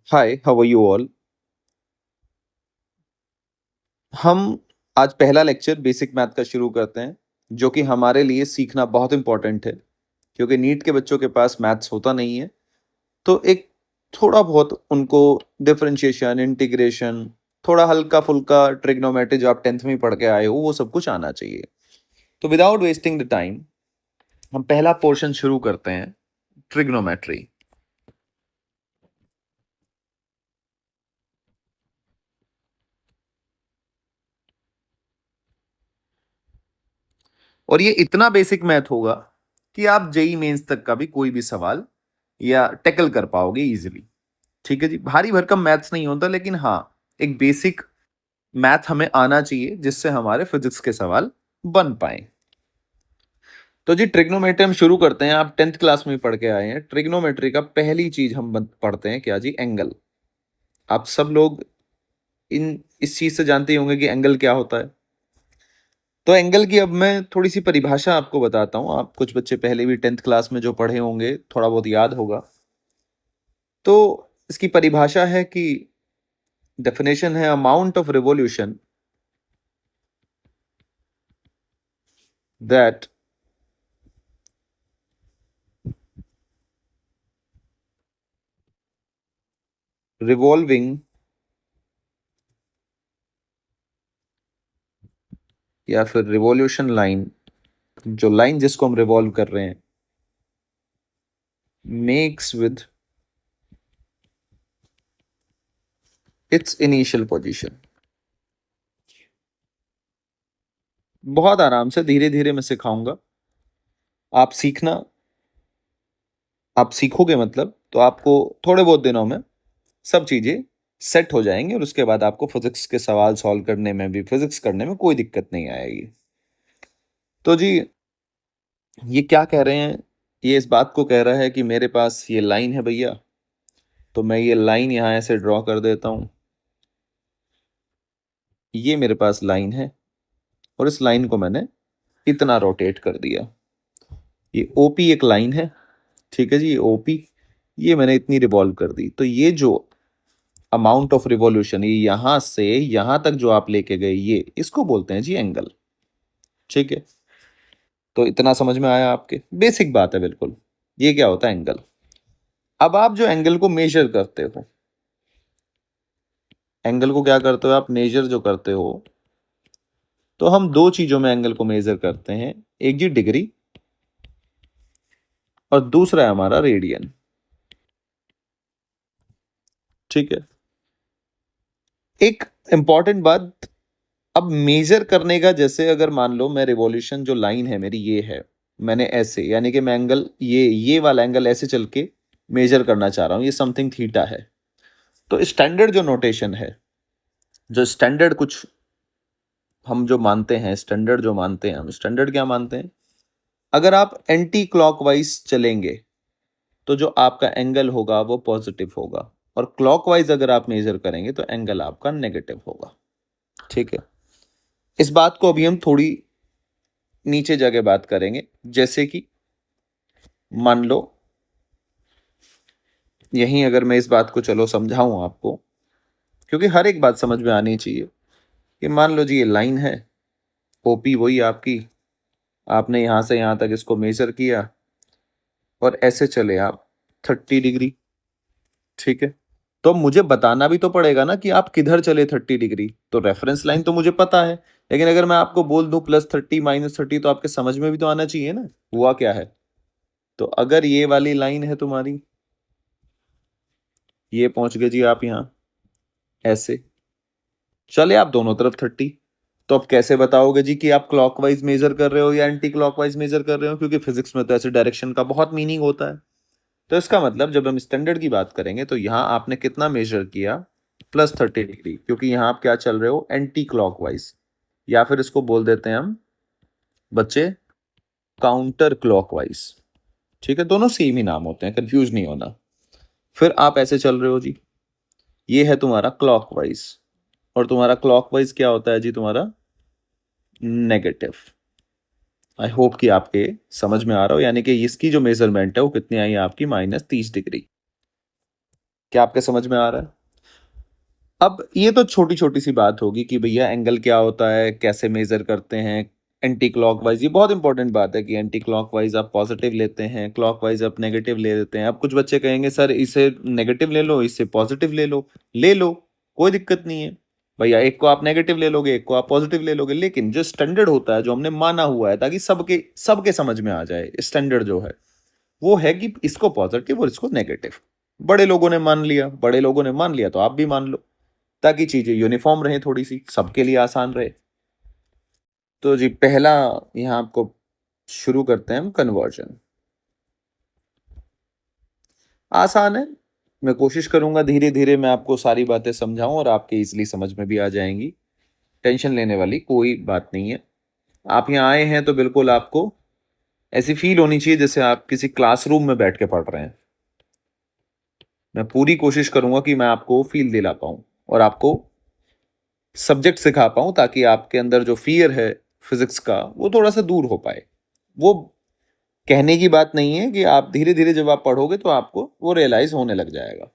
Hi, how are you all? हम आज पहला लेक्चर बेसिक मैथ का शुरू करते हैं, जो कि हमारे लिए सीखना बहुत इम्पोर्टेंट है, क्योंकि नीट के बच्चों के पास मैथ्स होता नहीं है। तो एक थोड़ा बहुत उनको डिफरेंशिएशन, इंटीग्रेशन, थोड़ा हल्का-फुल्का ट्रिग्नोमेट्री जो आप 10th में ही पढ़ के आए हो, वो सब कुछ आना चाहिए। तो विदाउट वेस्टिंग द टाइम हम पहला पोर्शन शुरू करते हैं, ट्रिग्नोमेट्री। और ये इतना बेसिक मैथ होगा कि आप जेईई मेंस तक का भी कोई भी सवाल या टैकल कर पाओगे इजीली। ठीक है जी, भारी भरकम मैथ्स नहीं होता, लेकिन हाँ, एक बेसिक मैथ हमें आना चाहिए जिससे हमारे फिजिक्स के सवाल बन पाए। तो जी, ट्रिग्नोमेट्री हम शुरू करते हैं। आप 10th क्लास में पढ़ के आए हैं। ट्रिग्नोमेट्री का पहली चीज हम पढ़ते हैं क्या जी? एंगल। आप सब लोग इन इस चीज से जानते ही होंगे कि एंगल क्या होता है। तो एंगल की अब मैं थोड़ी सी परिभाषा आपको बताता हूँ। आप कुछ बच्चे पहले भी 10th क्लास में जो पढ़े होंगे, थोड़ा बहुत याद होगा। तो इसकी परिभाषा है कि डेफिनेशन है amount of revolution that revolving या फिर रिवॉल्यूशन लाइन, जो लाइन जिसको हम रिवॉल्व कर रहे हैं, makes with its initial position. बहुत आराम से धीरे धीरे मैं सिखाऊंगा, आप सीखना। आप सीखोगे मतलब तो आपको थोड़े बहुत दिनों में सब चीजें सेट हो जाएंगी, और उसके बाद आपको फिजिक्स के सवाल सॉल्व करने में भी, फिजिक्स करने में कोई दिक्कत नहीं आएगी। तो जी, ये क्या कह रहे हैं? ये इस बात को कह रहा है कि मेरे पास ये लाइन है भैया, तो मैं ये लाइन यहां ऐसे ड्रॉ कर देता हूं। ये मेरे पास लाइन है, और इस लाइन को मैंने इतना रोटेट कर दिया। ये ओपी एक लाइन है, ठीक है जी। ये ओपी, ये मैंने इतनी रिवॉल्व कर दी। तो ये जो अमाउंट ऑफ रिवॉल्यूशन, ये यहां से यहां तक जो आप लेके गए, ये इसको बोलते हैं जी एंगल। ठीक है, तो इतना समझ में आया आपके? बेसिक बात है बिल्कुल। ये क्या होता है एंगल? अब आप जो एंगल को मेजर करते हो, एंगल को क्या करते हो आप? मेजर जो करते हो, तो हम दो चीजों में एंगल को मेजर करते हैं। एक जी डिग्री, और दूसरा है हमारा रेडियन। ठीक है, एक इंपॉर्टेंट बात। अब मेजर करने का, जैसे अगर मान लो मैं रिवॉल्यूशन जो लाइन है मेरी ये है, मैंने ऐसे, यानी कि मैं एंगल ये वाला एंगल ऐसे चल के मेजर करना चाह रहा हूं, ये समथिंग थीटा है। तो स्टैंडर्ड जो नोटेशन है, जो स्टैंडर्ड कुछ हम जो मानते हैं, स्टैंडर्ड जो मानते हैं हम, स्टैंडर्ड क्या मानते हैं? अगर आप एंटी क्लॉकवाइज चलेंगे तो जो आपका एंगल होगा वो पॉजिटिव होगा, और क्लॉकवाइज अगर आप मेजर करेंगे तो एंगल आपका नेगेटिव होगा। ठीक है, इस बात को अभी हम थोड़ी नीचे जाके बात करेंगे। जैसे कि मान लो, यहीं अगर मैं इस बात को चलो समझाऊं आपको, क्योंकि हर एक बात समझ में आनी चाहिए। कि मान लो जी, ये लाइन है ओपी, वही आपकी, आपने यहां से यहां तक इसको मेजर किया, और ऐसे चले आप 30 डिग्री। ठीक है, तो मुझे बताना भी तो पड़ेगा ना कि आप किधर चले 30 डिग्री। तो रेफरेंस लाइन तो मुझे पता है, लेकिन अगर मैं आपको बोल दूं +30 -30, तो आपके समझ में भी तो आना चाहिए ना हुआ क्या है। तो अगर ये वाली लाइन है तुम्हारी, ये पहुंच गए जी आप यहां, ऐसे चले आप दोनों तरफ 30। तो अब कैसे बताओगे जी कि आप क्लॉकवाइज मेजर कर रहे हो या एंटी क्लॉकवाइज मेजर कर रहे हो? क्योंकि फिजिक्स में तो ऐसे डायरेक्शन का बहुत मीनिंग होता है। तो इसका मतलब जब हम स्टैंडर्ड की बात करेंगे, तो यहां आपने कितना मेजर किया? +30 डिग्री, क्योंकि यहां आप क्या चल रहे हो? एंटी क्लॉकवाइज, या फिर इसको बोल देते हैं हम बच्चे काउंटर क्लॉकवाइज। ठीक है, दोनों सेम ही नाम होते हैं, कंफ्यूज नहीं होना। फिर आप ऐसे चल रहे हो जी, ये है तुम्हारा क्लॉकवाइज, और तुम्हारा क्लॉकवाइज क्या होता है जी? तुम्हारा नेगेटिव। आई होप कि आपके समझ में आ रहा हो, यानी कि इसकी जो मेजरमेंट है वो कितनी आई आपकी? -30 डिग्री। क्या आपके समझ में आ रहा है? अब ये तो छोटी छोटी सी बात होगी कि भैया एंगल क्या होता है, कैसे मेजर करते हैं, एंटी क्लॉकवाइज। ये बहुत इंपॉर्टेंट बात है कि एंटी क्लॉकवाइज आप पॉजिटिव लेते हैं, क्लॉकवाइज आप नेगेटिव ले लेते हैं। अब कुछ बच्चे कहेंगे सर इसे नेगेटिव ले लो, इससे पॉजिटिव ले लो, कोई दिक्कत नहीं है भैया। एक को आप नेगेटिव ले लोगे, एक को आप पॉजिटिव ले लोगे, लेकिन जो स्टैंडर्ड होता है, जो हमने माना हुआ है ताकि सबके सबके समझ में आ जाए, स्टैंडर्ड जो है वो है कि इसको पॉजिटिव और इसको नेगेटिव। बड़े लोगों ने मान लिया, बड़े लोगों ने मान लिया तो आप भी मान लो, ताकि चीजें यूनिफॉर्म रहे, थोड़ी सी सबके लिए आसान रहे। तो जी पहला यहाँ आपको शुरू करते हैं हम, कन्वर्जन। आसान है, मैं कोशिश करूंगा धीरे धीरे मैं आपको सारी बातें समझाऊं और आपके इजीली समझ में भी आ जाएंगी। टेंशन लेने वाली कोई बात नहीं है। आप यहाँ आए हैं तो बिल्कुल आपको ऐसी फील होनी चाहिए जैसे आप किसी क्लासरूम में बैठ के पढ़ रहे हैं। मैं पूरी कोशिश करूंगा कि मैं आपको फील दिला पाऊं और आपको सब्जेक्ट सिखा पाऊं, ताकि आपके अंदर जो फियर है फिजिक्स का वो थोड़ा सा दूर हो पाए। वो कहने की बात नहीं है कि आप धीरे धीरे जब आप पढ़ोगे तो आपको वो रियलाइज होने लग जाएगा।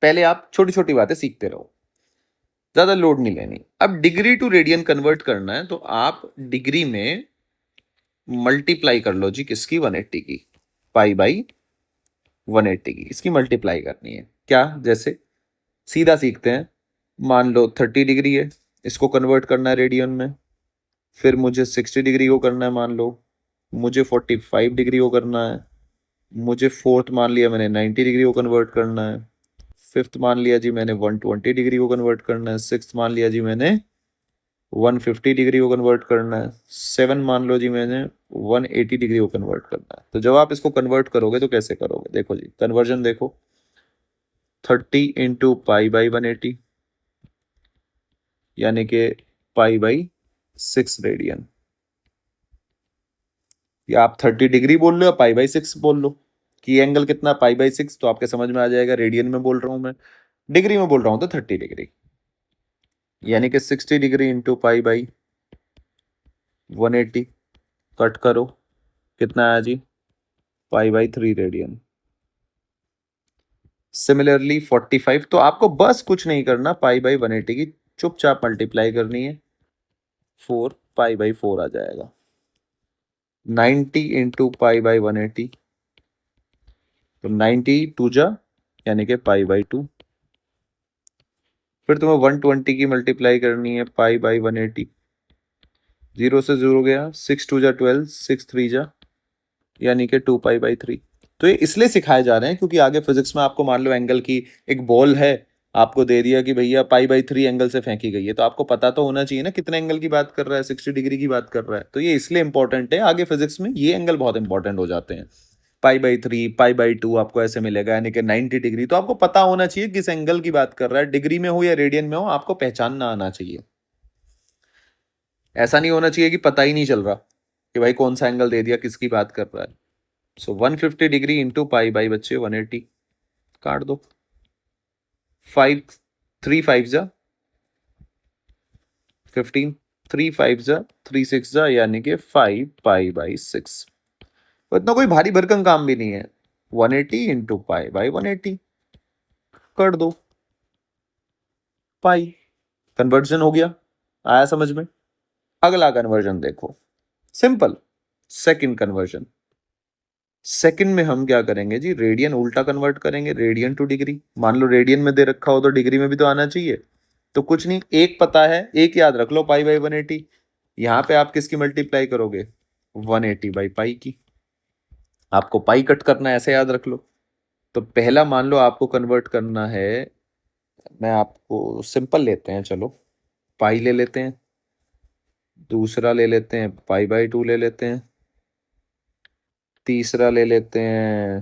पहले आप छोटी छोटी बातें सीखते रहो, ज्यादा लोड नहीं लेनी। अब डिग्री टू रेडियन कन्वर्ट करना है तो आप डिग्री में मल्टीप्लाई कर लो जी, किसकी, 180 की, पाई बाई 180 की, इसकी मल्टीप्लाई करनी है। क्या, जैसे सीधा सीखते हैं। मान लो 30 डिग्री है, इसको कन्वर्ट करना है रेडियन में। फिर मुझे 60 डिग्री को करना है, मान लो मुझे 45 डिग्री को करना है। मुझे फोर्थ मान लिया मैंने 90 डिग्री को कन्वर्ट करना है। फिफ्थ मान लिया जी मैंने 120 डिग्री को कन्वर्ट करना है। सिक्स मान लिया जी मैंने 150 डिग्री को कन्वर्ट करना है। सेवन मान लो जी मैंने 180 डिग्री को कन्वर्ट करना है। तो जब आप इसको कन्वर्ट करोगे तो कैसे करोगे, देखो जी कन्वर्जन देखो, 30 इंटू पाई बाई 180, यानी कि पाई बाई 6 रेडियन। या आप 30 डिग्री बोल लो या पाई बाई 6 बोल लो कि एंगल कितना, पाई बाई 6, तो आपके समझ में आ जाएगा। रेडियन में बोल रहा हूं मैं, डिग्री में बोल रहा हूं तो 30 डिग्री, यानी कि 60 degree into pi by 180। Cut करो, कितना आया जी, पाई बाई 3 रेडियन। सिमिलरली 45, तो आपको बस कुछ नहीं करना, पाई बाई 180 की चुपचाप मल्टीप्लाई करनी है, 4 पाई बाई 4 आ जाएगा। 90 इंटू पाई बाई 180, तो 90 टू जा यानी कि पाई बाई 2। फिर तुम्हें 120 की मल्टीप्लाई करनी है, पाई बाई 180, 0 से 0 गया, 6 टू जा 12, 6 3 जा यानी कि 2 पाई बाई 3। तो ये इसलिए सिखाए जा रहे हैं क्योंकि आगे फिजिक्स में आपको मान लो एंगल की एक बॉल है, आपको दे दिया कि भैया पाई बाई 3 एंगल से फेंकी गई है, तो आपको पता तो होना चाहिए ना कितने एंगल की बात कर रहा है, 60 डिग्री की बात कर रहा है। तो ये इसलिए इंपॉर्टेंट है, आगे फिजिक्स में ये एंगल बहुत इंपॉर्टेंट हो जाते हैं। पाई बाई 3, पाई बाई 2 आपको ऐसे मिलेगा, यानी कि 90 डिग्री। तो आपको पता होना चाहिए किस एंगल की बात कर रहा है, डिग्री में हो या रेडियन में हो, आपको पहचानना आना चाहिए। ऐसा नहीं होना चाहिए कि पता ही नहीं चल रहा कि भाई कौन सा एंगल दे दिया, किसकी बात कर रहा है। सो 150 डिग्री इंटू पाई बाई बच्चे 180, काट दो। 5 3 5 जा 15, 3 5 जा 3 6 जा यानी कि 5 पाई बाई 6। इतना कोई भारी भरकम काम भी नहीं है। 180 इंटू पाई बाई 180, कर दो पाई। कन्वर्जन हो गया, आया समझ में। अगला कन्वर्जन देखो, सिंपल, सेकंड कन्वर्जन। सेकंड में हम क्या करेंगे जी, रेडियन उल्टा कन्वर्ट करेंगे, रेडियन टू डिग्री। मान लो रेडियन में दे रखा हो तो डिग्री में भी तो आना चाहिए। तो कुछ नहीं, एक पता है, एक याद रख लो, पाई बाई 180। यहां पे आप किसकी मल्टीप्लाई करोगे, 180 बाई पाई की। आपको पाई कट करना है, ऐसे याद रख लो। तो पहला मान लो आपको कन्वर्ट करना है, मैं आपको सिंपल लेते हैं, चलो पाई ले लेते हैं। दूसरा ले लेते हैं पाई बाई 2 ले लेते हैं। तीसरा ले लेते हैं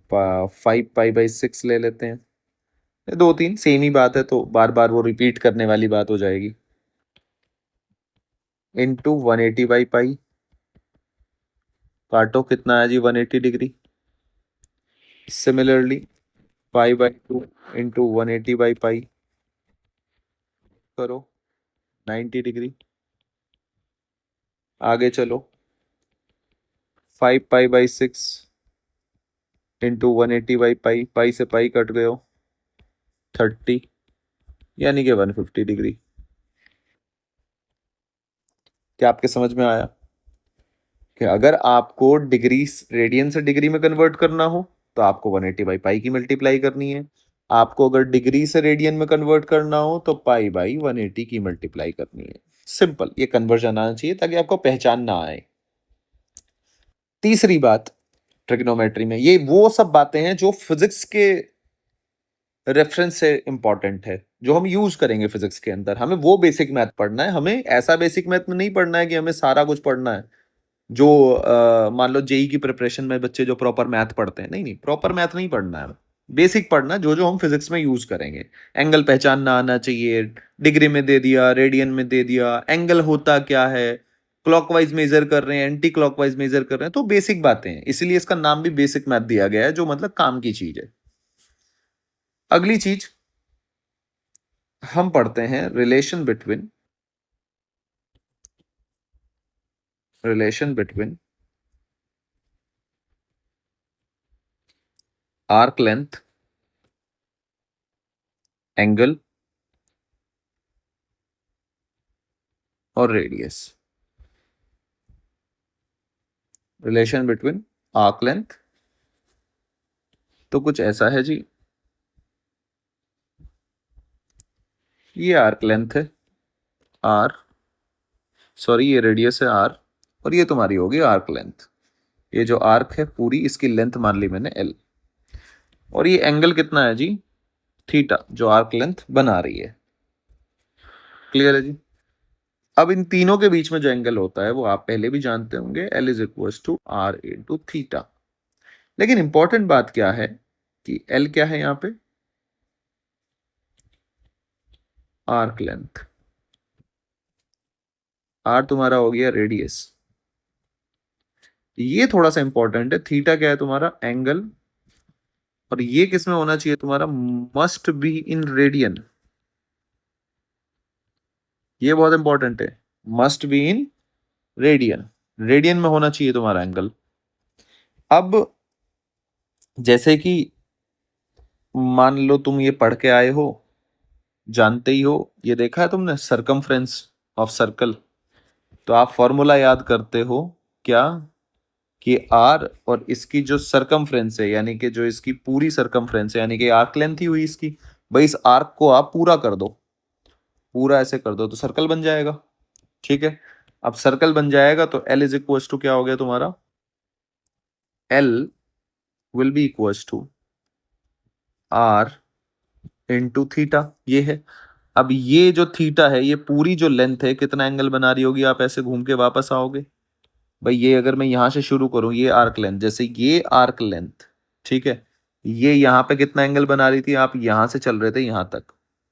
5 पाई बाई 6 ले लेते हैं। ये दो तीन सेम ही बात है तो बार बार वो रिपीट करने वाली बात हो जाएगी। इंटू 180 बाई पाई, काटो, कितना है जी, 180 degree. Similarly pi by 2 into 180 by pi, करो, 90 डिग्री। आगे चलो, 5 पाई बाई 6 इंटू 180/पाई, पाई से पाई कट गए हो 30, यानी कि 150 डिग्री। क्या आपके समझ में आया कि अगर आपको डिग्री रेडियन से डिग्री में कन्वर्ट करना हो तो आपको 180/पाई की मल्टीप्लाई करनी है। आपको अगर डिग्री से रेडियन में कन्वर्ट करना हो तो पाई 180 की मल्टीप्लाई करनी है। सिंपल, ये कन्वर्जन आना चाहिए ताकि आपको पहचान ना आए। तीसरी बात, ट्रिग्नोमेट्री में ये वो सब बातें हैं जो फिजिक्स के रेफरेंस से इंपॉर्टेंट है, जो हम यूज करेंगे फिजिक्स के अंदर। हमें वो बेसिक मैथ पढ़ना है, हमें ऐसा बेसिक मैथ में नहीं पढ़ना है कि हमें सारा कुछ पढ़ना है जो मान लो जेई की प्रिपरेशन में बच्चे जो प्रॉपर मैथ पढ़ते हैं। नहीं नहीं, प्रॉपर मैथ नहीं पढ़ना है, बेसिक पढ़ना है जो जो हम फिजिक्स में यूज करेंगे। एंगल पहचानना आना चाहिए, डिग्री में दे दिया, रेडियन में दे दिया, एंगल होता क्या है, क्लॉकवाइज मेजर कर रहे हैं, एंटी क्लॉकवाइज मेजर कर रहे हैं, तो बेसिक बातें हैं, इसीलिए इसका नाम भी बेसिक मैथ दिया गया है, जो मतलब काम की चीज है। अगली चीज हम पढ़ते हैं relation between arc length, angle और radius. Relation between arc length तो कुछ ऐसा है जी, ये आर्क लेंथ है आर, सॉरी ये रेडियस है आर, और ये तुम्हारी होगी आर्क लेंथ। ये जो आर्क है पूरी, इसकी लेंथ मान ली मैंने एल, और ये एंगल कितना है जी, थीटा, जो आर्क लेंथ बना रही है। क्लियर है जी। अब इन तीनों के बीच में जो एंगल होता है वो आप पहले भी जानते होंगे, L is equal to R into theta. लेकिन इंपॉर्टेंट बात क्या है कि एल क्या है यहां पे, आर्क लेंथ, आर तुम्हारा हो गया रेडियस, ये थोड़ा सा इंपॉर्टेंट है। थीटा क्या है तुम्हारा, एंगल, और ये किस में होना चाहिए तुम्हारा, मस्ट बी इन रेडियन, ये बहुत इंपॉर्टेंट है, must be in radian, radian में होना चाहिए तुम्हारा एंगल। अब जैसे कि मान लो तुम ये पढ़ के आए हो, जानते ही हो, ये देखा है तुमने सरकमफ्रेंस ऑफ सर्कल, तो आप फॉर्मूला याद करते हो क्या, कि आर और इसकी जो सरकमफ्रेंस है, यानी कि जो इसकी पूरी सरकमफ्रेंस है, यानी कि आर्क लेंथ ही हुई इसकी, भाई इस आर्क को आप पूरा कर दो, पूरा ऐसे कर दो तो सर्कल बन जाएगा। ठीक है, अब सर्कल बन जाएगा तो एल इज इक्वल टू क्या हो गया तुम्हारा, L will be equal to R into theta, ये है। अब ये जो थीटा है, ये पूरी जो लेंथ है, कितना एंगल बना रही होगी, आप ऐसे घूम के वापस आओगे, भाई ये अगर मैं यहां से शुरू करूं, ये आर्क लेंथ, जैसे ये आर्क लेंथ, ठीक है, ये यहां पे कितना एंगल बना रही थी, आप यहां से चल रहे थे यहां तक,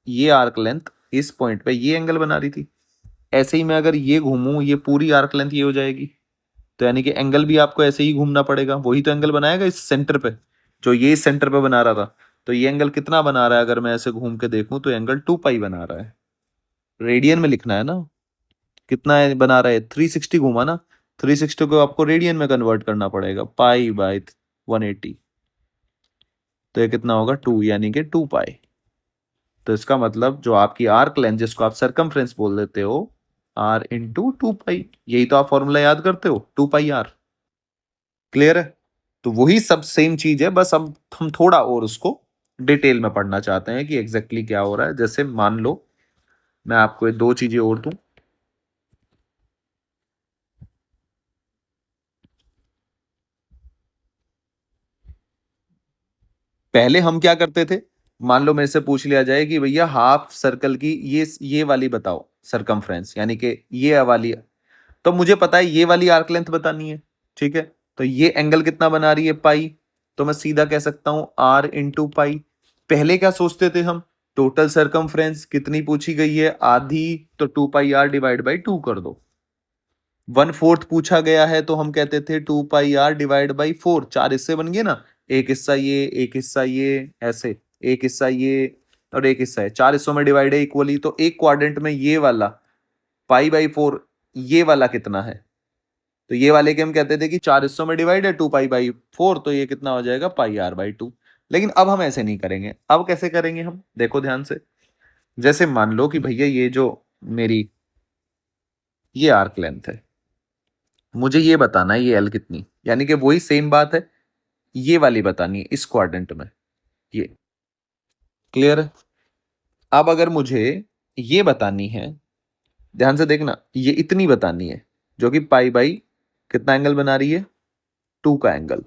ये आर्क लेंथ इस पॉइंट पे ये एंगल बना रही थी। ऐसे ही मैं अगर ये घूमूं, ये पूरी आर्क लेंथ ये हो जाएगी, तो यानी कि एंगल भी आपको ऐसे ही घूमना पड़ेगा, वही तो एंगल बनाएगा इस सेंटर पे, जो ये इस सेंटर पे बना रहा था। तो ये एंगल कितना बना रहा है, अगर मैं ऐसे घूम के देखूं तो एंगल 2 पाई बना रहा है, रेडियन में लिखना है ना, कितना है बना रहा है, 360 घूमा ना, 360 को आपको रेडियन में कन्वर्ट करना पड़ेगा, पाई 180, तो ये कितना होगा 2, यानी कि 2 पाई। तो इसका मतलब जो आपकी आर्क लेंथ, जिसको आप सरकमफ्रेंस बोल देते हो, आर इंटू 2 पाई, यही तो आप फॉर्मूला याद करते हो, 2 पाई आर। क्लियर है। तो वही सब सेम चीज है, बस अब हम थोड़ा और उसको डिटेल में पढ़ना चाहते हैं कि एग्जैक्टली क्या हो रहा है। जैसे मान लो मैं आपको ये दो चीजें और दूं, पहले हम क्या करते थे, मान लो मेरे से पूछ लिया जाए कि भैया हाफ सर्कल की ये वाली बताओ सरकमफ्रेंस, यानी कि ये वाली, तो मुझे पता है ये वाली आर्क लेंथ बतानी है। ठीक है, तो ये एंगल कितना बना रही है, पाई, तो मैं सीधा कह सकता हूं आर इंटू पाई। पहले क्या सोचते थे हम, टोटल सरकमफ्रेंस कितनी पूछी गई है, आधी, तो 2 पाई आर डिवाइड बाई 2 कर दो। 1/4 पूछा गया है तो हम कहते थे 2 पाई आर डिवाइड बाई 4, चार हिस्से बन गए ना, एक हिस्सा ये, एक हिस्सा ये, ऐसे, एक हिस्सा ये और एक हिस्सा है, चार हिस्सों में डिवाइड है इक्वली, तो एक क्वाड्रेंट में ये वाला पाई बाई 4, ये वाला कितना है, तो ये वाले के हम कहते थे कि 4 हिस्सों में डिवाइड है 2 पाई/4, तो ये कितना हो जाएगा πr/2। लेकिन अब हम ऐसे नहीं करेंगे। अब कैसे करेंगे हम, देखो ध्यान से। जैसे मान लो कि भैया ये जो मेरी ये आर्क लेंथ है, मुझे ये बताना है ये एल कितनी, यानी कि वही सेम बात है, ये वाली बतानी है इस क्वाड्रेंट में। ये क्लियर है। अब अगर मुझे ये बतानी है, ध्यान से देखना, ये इतनी बतानी है जो कि पाई/, कितना एंगल बना रही है, 2 का एंगल।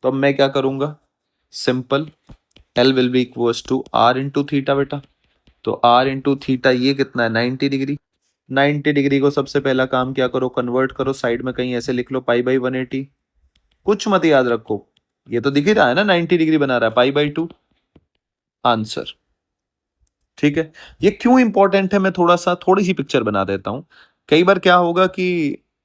तो अब मैं क्या करूंगा, simple, L will be equals to R into theta बेटा। तो आर इंटू थीटा ये कितना है, 90 डिग्री। 90 डिग्री को सबसे पहला काम क्या करो, कन्वर्ट करो, साइड में कहीं ऐसे लिख लो π/180। कुछ मत याद रखो, ये तो दिख ही रहा है ना 90 डिग्री बना रहा है, π/2 आंसर। ठीक है। ये क्यों इंपॉर्टेंट है, मैं थोड़ी सी पिक्चर बना देता हूं। कई बार क्या होगा कि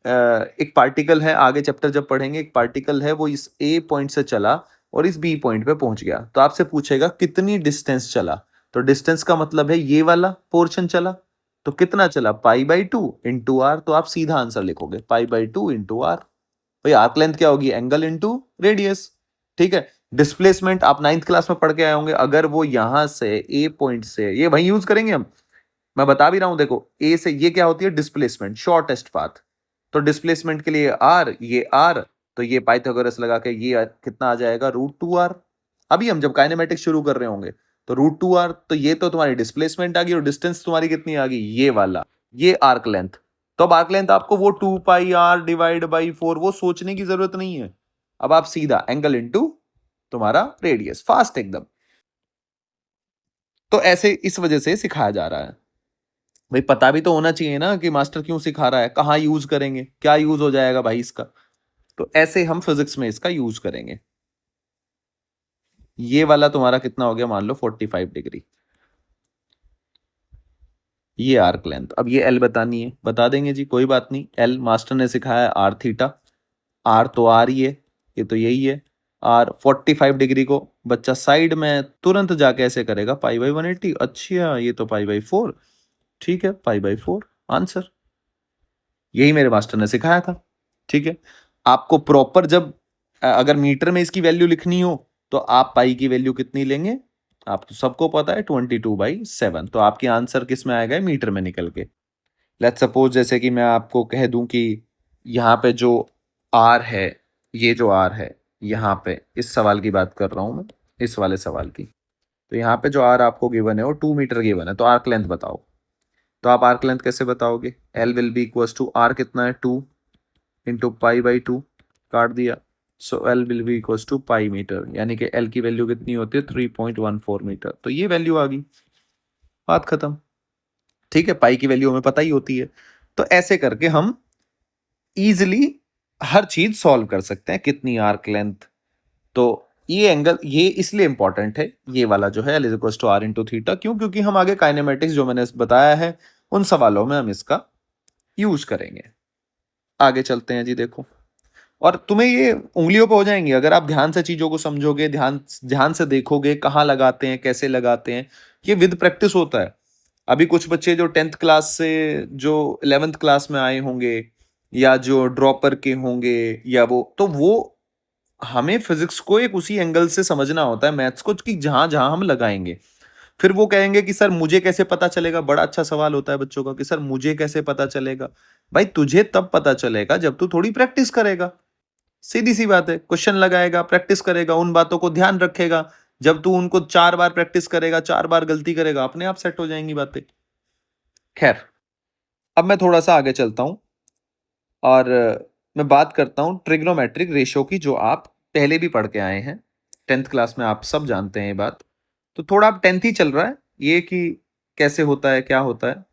एक पार्टिकल है, आगे चैप्टर जब पढ़ेंगे, एक पार्टिकल है वो इस ए पॉइंट से चला और इस बी पॉइंट पे पहुंच गया, तो आपसे पूछेगा कितनी डिस्टेंस चला। तो डिस्टेंस का मतलब है ये वाला पोर्शन चला, तो कितना चला, π/2 इंटू आर। तो आप सीधा आंसर लिखोगे π/2 इंटू आर। भाई आर्क लेंथ क्या होगी, एंगल इंटू रेडियस। ठीक है। डिस्प्लेसमेंट आप 9th क्लास में पढ़ के आए होंगे, अगर वो यहां से ए पॉइंट से, ये वही यूज करेंगे हम, मैं बता भी रहा हूं, देखो ए से ये क्या होती है, डिस्प्लेसमेंट, शॉर्टेस्ट पाथ। तो डिस्प्लेसमेंट के लिए आर, ये आर, तो ये पाइथागोरस लगा के ये कितना आ जाएगा, √2r। अभी हम जब काइनेमेटिक्स शुरू कर रहे होंगे, तो √2r, तो ये तो तुम्हारी डिस्प्लेसमेंट आ गई, और डिस्टेंस तुम्हारी कितनी आ गई, ये वाला, ये आर्क लेंथ। तो अब आर्क लेंथ आपको वो 2πr/4 वो सोचने की जरूरत नहीं है। अब आप सीधा एंगल इंटू तुम्हारा रेडियस, फास्ट एकदम। तो ऐसे इस वजह से सिखाया जा रहा है। भाई पता भी तो होना चाहिए ना कि मास्टर क्यों सिखा रहा है, कहाँ यूज करेंगे, क्या यूज हो जाएगा भाई इसका। तो ऐसे हम फिजिक्स में इसका यूज करेंगे। ये वाला तुम्हारा कितना हो गया, मान लो 45 डिग्री, ये आर्क लेंथ। अब ये एल बतानी है, बता देंगे जी, कोई बात नहीं। एल मास्टर ने सिखाया है आर थीटा, आर तो आर ही है, ये तो यही है आर। 45 डिग्री को बच्चा साइड में तुरंत जाके ऐसे करेगा π/180। अच्छा ये तो π/4, ठीक है, π/4 आंसर। यही मेरे मास्टर ने सिखाया था। ठीक है। आपको प्रॉपर जब अगर मीटर में इसकी वैल्यू लिखनी हो, तो आप पाई की वैल्यू कितनी लेंगे, आप तो सबको पता है 22/7। तो आपकी आंसर किस में आएगा, मीटर में निकल के। लेट्स सपोज जैसे कि मैं आपको कह दूं कि यहाँ पे जो आर है, ये जो आर है, यहाँ पे इस सवाल की बात कर रहा हूं मैं, इस वाले सवाल की। तो यहाँ पे जो आर आपको गिवन है वो 2 मीटर गिवन है, तो आर्क लेंथ बताओ। तो आप आर्क लेंथ कैसे बताओगे, L will be equals to, R कितना है 2 इंटू π/2, काट दिया। So L will be equals to π/मीटर, यानी कि एल की वैल्यू कितनी होती है, 3.14 मीटर। तो ये वैल्यू आ गई, बात खत्म। ठीक है, पाई की वैल्यू हमें पता ही होती है। तो ऐसे करके हम इजिली हर चीज सॉल्व कर सकते हैं, कितनी आर्क लेंथ। तो ये एंगल ये इसलिए इंपॉर्टेंट है, ये वाला जो है L is equal to R into theta. क्यों, क्योंकि हम आगे काइनेमेटिक्स जो मैंने बताया है उन सवालों में हम इसका यूज करेंगे। आगे चलते हैं जी, देखो। और तुम्हें ये उंगलियों पे हो जाएंगी अगर आप ध्यान से चीजों को समझोगे, ध्यान ध्यान से देखोगे कहाँ लगाते हैं, कैसे लगाते हैं। ये विद प्रैक्टिस होता है। अभी कुछ बच्चे जो 10th क्लास से जो 11th क्लास में आए होंगे, या जो ड्रॉपर के होंगे, या वो, तो वो हमें फिजिक्स को एक उसी एंगल से समझना होता है, मैथ्स को, कि जहां जहां हम लगाएंगे। फिर वो कहेंगे कि सर मुझे कैसे पता चलेगा, बड़ा अच्छा सवाल होता है बच्चों का कि सर मुझे कैसे पता चलेगा। भाई तुझे तब पता चलेगा जब तू थोड़ी प्रैक्टिस करेगा। सीधी सी बात है, क्वेश्चन लगाएगा, प्रैक्टिस करेगा, उन बातों को ध्यान रखेगा। जब तू उनको 4 बार प्रैक्टिस करेगा, 4 बार गलती करेगा, अपने आप सेट हो जाएंगी बातें। खैर, अब मैं थोड़ा सा आगे चलता हूं, और मैं बात करता हूं ट्रिग्नोमेट्रिक रेशियो की, जो आप पहले भी पढ़ के आए हैं 10th क्लास में, आप सब जानते हैं ये बात। तो थोड़ा अब 10th ही चल रहा है ये, कि कैसे होता है, क्या होता है।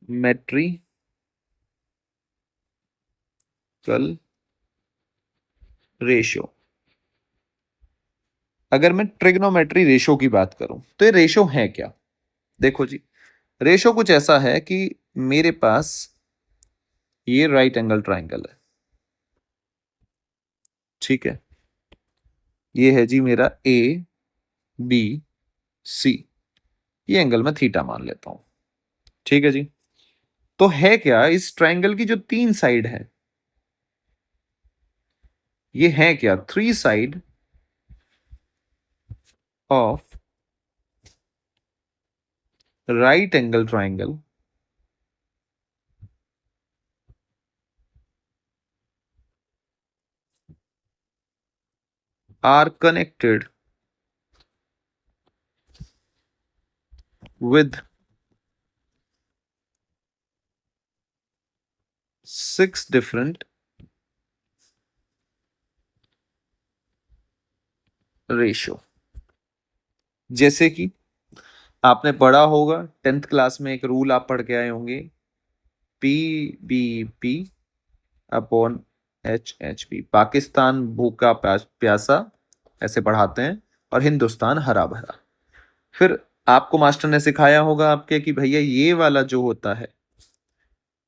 Metrical ratio. अगर मैं ट्रिग्नोमेट्री रेशियो की बात करूं, तो ये रेशियो है क्या। देखो जी, रेशियो कुछ ऐसा है कि मेरे पास ये राइट एंगल ट्राइंगल है, ठीक है। ये है जी मेरा ए बी सी, ये एंगल मैं थीटा मान लेता हूं। ठीक है जी। तो है क्या इस ट्रायंगल की जो 3 साइड है, ये है क्या? 3 side of right angle triangle are connected with 6 different ratio. जैसे कि आपने पढ़ा होगा 10th क्लास में, एक रूल आप पढ़ के आए होंगे, P B P upon H P. Pakistan भूखा प्यासा, ऐसे पढ़ाते हैं, और हिंदुस्तान हरा भरा। फिर आपको मास्टर ने सिखाया होगा आपके कि भैया ये वाला जो होता है,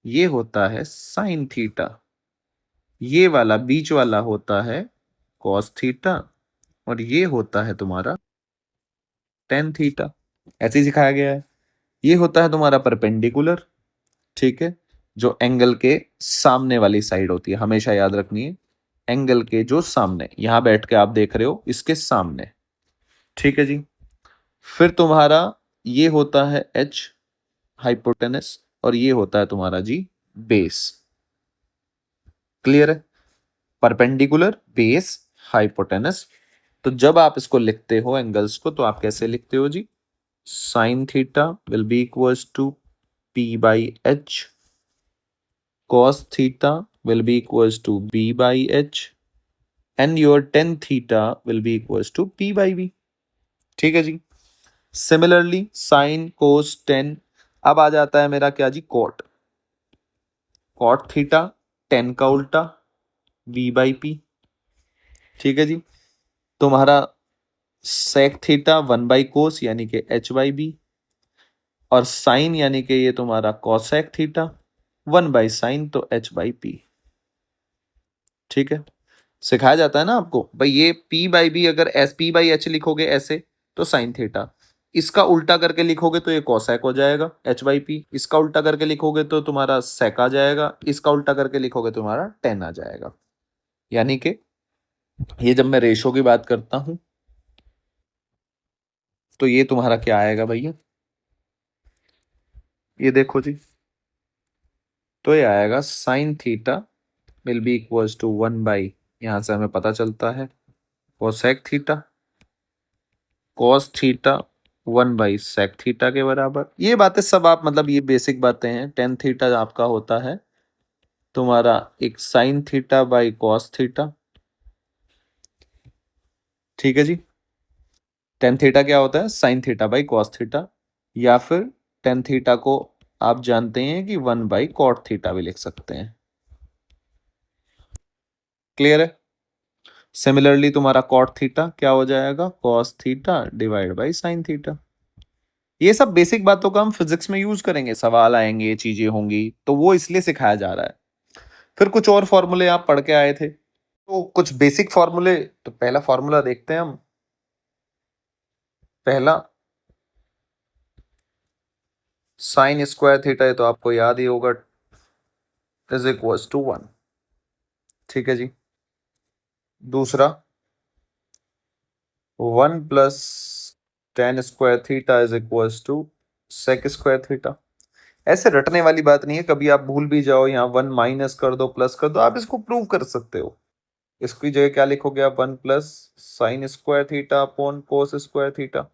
ये होता है साइन थीटा, ये वाला बीच वाला होता है कॉस थीटा, और ये होता है तुम्हारा टेन थीटा। ऐसे ही सिखाया गया है। ये होता है तुम्हारा परपेंडिकुलर, ठीक है, जो एंगल के सामने वाली साइड होती है, हमेशा याद रखनी है, एंगल के जो सामने, यहां बैठ के आप देख रहे हो इसके सामने, ठीक है जी। फिर तुम्हारा ये होता है एच हाइपोटेनस, और ये होता है तुम्हारा जी बेस। क्लियर है? Perpendicular, base, hypotenuse. तो जब आप इसको लिखते हो एंगल्स को, तो आप कैसे लिखते हो जी? Sine theta will be equals to P by H, cos theta will be equals to b by h, and your tan theta will be equals to p by v। ठीक है जी। सिमिलरली साइन कोस टेन, अब आ जाता है मेरा क्या जी? कॉट। कॉट थीटा टेन का उल्टा v बाई पी। ठीक है जी। तुम्हारा sec theta one by cos यानी कि h बाई बी, और साइन यानी कि ये तुम्हारा cosec theta one by sine, तो h बाई पी। ठीक है, सिखाया जाता है ना आपको भाई, ये p बाई बी अगर एस पी बाई एच लिखोगे ऐसे तो साइन थीटा, इसका उल्टा करके लिखोगे तो ये कॉसेक हो जाएगा h बाई पी, इसका उल्टा करके लिखोगे तो तुम्हारा सेक आ जाएगा, इसका उल्टा करके लिखोगे तो तुम्हारा टेन आ जाएगा। यानी कि ये जब मैं रेशो की बात करता हूं तो ये तुम्हारा क्या आएगा भैया? ये देखो जी, तो ये आएगा sine theta will be equals to one by, यहां से हमें पता चलता है cosec theta, cos theta one by sec theta के बराबर। ये बातें सब आप मतलब ये बेसिक बातें हैं। टेन थीटा आपका होता है तुम्हारा एक sign theta by cos theta. ठीक है जी। टेन थीटा क्या होता है? Sine theta by cos theta, या फिर टेन थीटा को आप जानते हैं कि वन बाई कॉट थीटा भी लिख सकते हैं। क्लियर है? सिमिलरली तुम्हारा कॉट थीटा क्या हो जाएगा? Cos theta divide by sine theta. ये सब बेसिक बातों का हम फिजिक्स में यूज करेंगे, सवाल आएंगे, ये चीजें होंगी, तो वो इसलिए सिखाया जा रहा है। फिर कुछ और फॉर्मूले आप पढ़ के आए थे, तो कुछ बेसिक फॉर्मूले। तो पहला फॉर्मूला देखते हैं हम। पहला साइन स्क्वायर थीटा है, तो आपको याद ही होगा, इज इक्वल्स टू वन। ठीक है जी। दूसरा one plus tan square theta is equals to sec square theta. ऐसे रटने वाली बात नहीं है, कभी आप भूल भी जाओ, यहाँ वन माइनस कर दो, प्लस कर दो, आप इसको प्रूव कर सकते हो। इसकी जगह क्या लिखोगे आप? One plus sine square theta upon cos square theta.